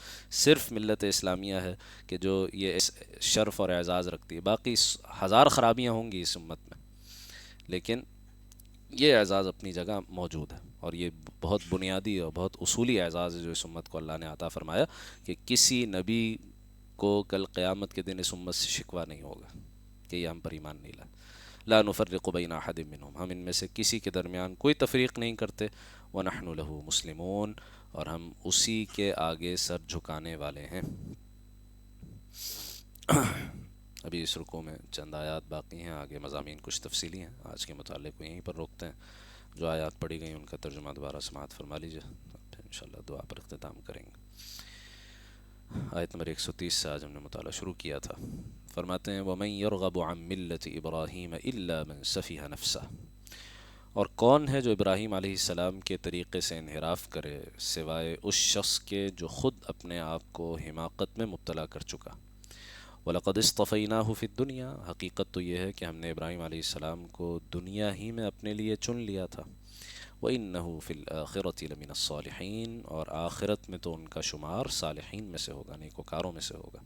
صرف ملت اسلامیہ ہے کہ جو یہ شرف اور اعزاز رکھتی ہے. باقی ہزار خرابیاں ہوں گی اس امت میں، لیکن یہ اعزاز اپنی جگہ موجود ہے. اور یہ بہت بنیادی اور بہت اصولی اعزاز ہے جو اس امت کو اللہ نے عطا فرمایا کہ کسی نبی کو کل قیامت کے دن اس امت سے شکوہ نہیں ہوگا کہ یہ ہم پر ایمان نہیں لائے. لا نفرق بین احد منہم، ہم ان میں سے کسی کے درمیان کوئی تفریق نہیں کرتے. ونحن له مسلمون، اور ہم اسی کے آگے سر جھکانے والے ہیں. ابھی اس رکوع میں چند آیات باقی ہیں، آگے مضامین کچھ تفصیلی ہیں. آج کے مطالعے کو یہیں پر روکتے ہیں. جو آیات پڑھی گئیں ان کا ترجمہ دوبارہ سماعت فرما لیجیے، پھر انشاءاللہ دعا پر اختتام کریں گے. آیت نمبر 130 سے آج ہم نے مطالعہ شروع کیا تھا. فرماتے ہیں وَمَن يَرْغَبُ عَن مِّلَّةِ إِبْرَاهِيمَ إِلَّا مَن سَفِهَ نَفْسَهُ، اور کون ہے جو ابراہیم علیہ السلام کے طریقے سے انحراف کرے سوائے اس شخص کے جو خود اپنے آپ کو حماقت میں مبتلا کر چکا. وَلَقَدِ اصْطَفَيْنَاهُ فِي الدُّنْيَا، حقیقت تو یہ ہے کہ ہم نے ابراہیم علیہ السلام کو دنیا ہی میں اپنے لیے چن لیا تھا. وَإِنَّهُ فِي الْآخِرَةِ لَمِنَ الصَّالِحِينَ، اور آخرت میں تو ان کا شمار صالحین میں سے ہوگا، نیکوکاروں میں سے ہوگا.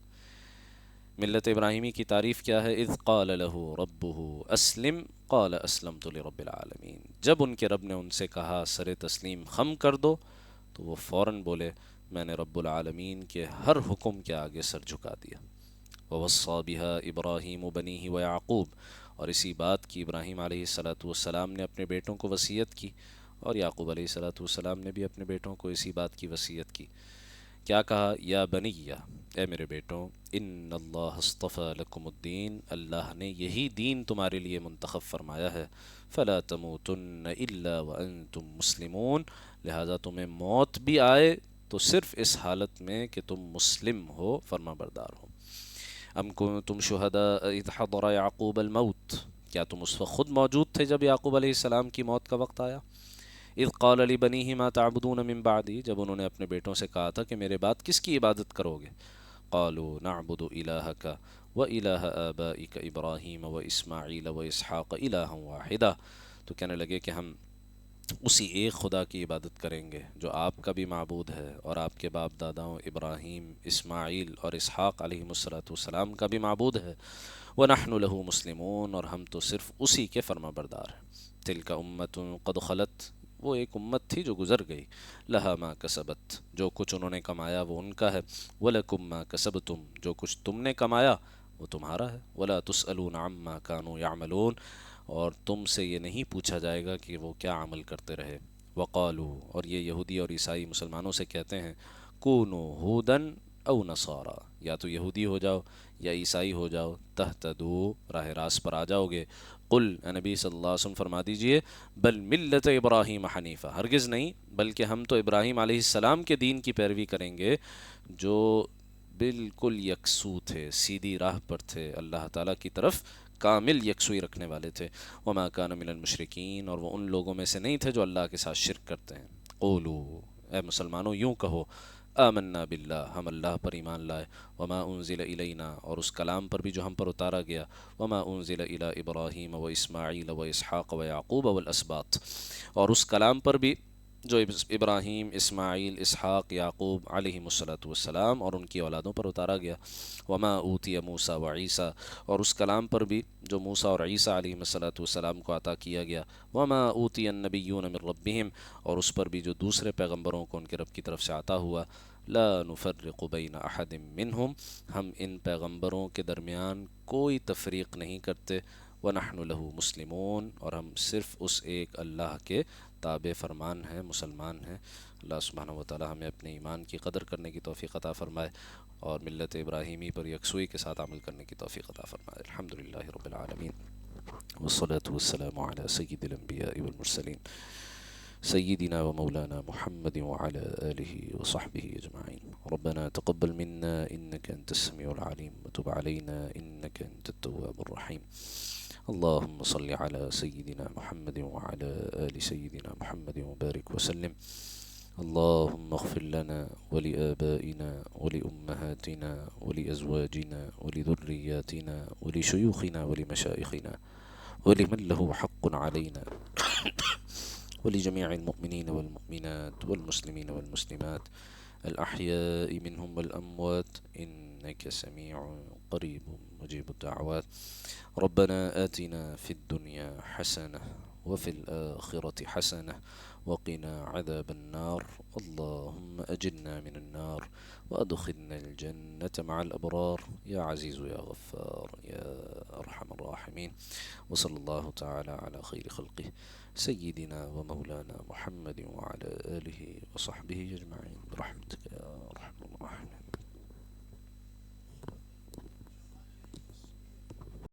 ملت ابراہیمی کی تعریف کیا ہے؟ اذ قال له ربه اسلم قال اسلمت لرب العالمین، جب ان کے رب نے ان سے کہا سر تسلیم خم کر دو تو وہ فوراً بولے میں نے رب العالمین کے ہر حکم کے آگے سر جھکا دیا. ووصى بها ابراہیم بنیہ ویعقوب، اور اسی بات کی ابراہیم علیہ الصلاۃ والسلام نے اپنے بیٹوں کو وصیت کی، اور یعقوب علیہ الصلاۃ والسلام نے بھی اپنے بیٹوں کو اسی بات کی وصیت کی. کیا کہا؟ یا بنیہ، اے میرے بیٹوں، ان اللہ اصطفى لکم الدین، اللہ نے یہی دین تمہارے لیے منتخب فرمایا ہے. فلا تموتن الا وانتم مسلمون، لہذا تمہیں موت بھی آئے تو صرف اس حالت میں کہ تم مسلم ہو، فرما بردار ہو. ام کنتم شہداء اذ حضر یعقوب الموت، کیا تم اس وقت خود موجود تھے جب یعقوب علیہ السلام کی موت کا وقت آیا؟ اذ قال لبنیہ ما تعبدون من بعدی، جب انہوں نے اپنے بیٹوں سے کہا تھا کہ میرے بعد کس کی عبادت کرو گے؟ قالوا نعبد الہک و الہ آبائک ابراہیم و اسماعیل و اسحاق الہا واحدا، تو کہنے لگے کہ ہم اسی ایک خدا کی عبادت کریں گے جو آپ کا بھی معبود ہے اور آپ کے باپ داداؤں ابراہیم، اسماعیل اور اسحاق علیہم الصلاۃ والسلام کا بھی معبود ہے. وَنَحْنُ لَهُ مُسْلِمُونَ، اور ہم تو صرف اسی کے فرما بردار ہیں. تِلْكَ أُمَّةٌ قَدْ خَلَتْ، وہ ایک امت تھی جو گزر گئی. لَهَا مَا كَسَبَتْ، جو کچھ انہوں نے کمایا وہ ان کا ہے. وَلَكُمْ مَا كَسَبْتُمْ، جو کچھ تم نے کمایا وہ تمہارا ہے. وَلَا تُسْأَلُونَ عَمَّا كَانُوا يَعْمَلُونَ، اور تم سے یہ نہیں پوچھا جائے گا کہ وہ کیا عمل کرتے رہے۔ وقالو، اور یہ یہودی اور عیسائی مسلمانوں سے کہتے ہیں، کونو ہودن او نصارا، یا تو یہودی ہو جاؤ یا عیسائی ہو جاؤ، تہتدو، راہ راست پر آ جاؤ گے۔ قل، اے نبی صلی اللہ علیہ وسلم فرما دیجئے، بل ملت ابراہیم حنیفہ، ہرگز نہیں، بلکہ ہم تو ابراہیم علیہ السلام کے دین کی پیروی کریں گے جو بالکل یکسو تھے، سیدھی راہ پر تھے، اللہ تعالیٰ کی طرف کامل یکسوئی رکھنے والے تھے۔ وما کان من المشرکین، اور وہ ان لوگوں میں سے نہیں تھے جو اللہ کے ساتھ شرک کرتے ہیں۔ قولو، اے مسلمانوں یوں کہو، آمنا باللہ، ہم اللہ پر ایمان لائے، وما انزل الینا، اور اس کلام پر بھی جو ہم پر اتارا گیا، وما انزل الی ابراہیم و اسماعیل و اسحاق و یعقوب والاسباط، اور اس کلام پر بھی جو ابراہیم، اسماعیل، اسحاق، یعقوب علیہم الصلاۃ والسلام اور ان کی اولادوں پر اتارا گیا، وما اوتی موسیٰ و عیسیٰ، اور اس کلام پر بھی جو موسیٰ اور عیسیٰ علیہم الصلاۃ والسلام کو عطا کیا گیا، وما اوتی النبیون من ربہم، اور اس پر بھی جو دوسرے پیغمبروں کو ان کے رب کی طرف سے عطا ہوا، لا نفرق بین احد منہم، ہم ان پیغمبروں کے درمیان کوئی تفریق نہیں کرتے، وَنَحْنُ لَهُ مُسْلِمُونَ، اور ہم صرف اس ایک اللہ کے تابع فرمان ہیں، مسلمان ہیں۔ اللہ سبحانہ وتعالی ہمیں اپنے ایمان کی قدر کرنے کی توفیق عطا فرمائے اور ملت ابراہیمی پر یکسوئی کے ساتھ عمل کرنے کی توفیق عطا فرمائے۔ الحمدللہ رب العالمین، والصلاة والسلام على سید الانبیاء والمرسلین، سيدنا ومولانا محمد وعلى آله وصحبه أجمعين. ربنا تقبل منا إنك أنت السميع العليم، وتب علينا إنك أنت التواب الرحيم. اللهم صل على سيدنا محمد وعلى آل سيدنا محمد وبارك وسلم. اللهم اغفر لنا ولآبائنا ولأمهاتنا ولأزواجنا ولذرياتنا ولشيوخنا ولمشائخنا ولمن له حق علينا ولجميع المؤمنين والمؤمنات والمسلمين والمسلمات الأحياء منهم والأموات إنك سميع قريب مجيب الدعوات. ربنا آتنا في الدنيا حسنة وفي الآخرة حسنة وقنا عذاب النار. اللهم أجرنا من النار وأدخلنا الجنة مع الأبرار يا عزيز يا غفار يا أرحم الراحمين. وصلى الله تعالى على خير خلقه سيدنا ومولانا محمد وعلى آله وصحبه أجمعين برحمتك يا أرحم الراحمين.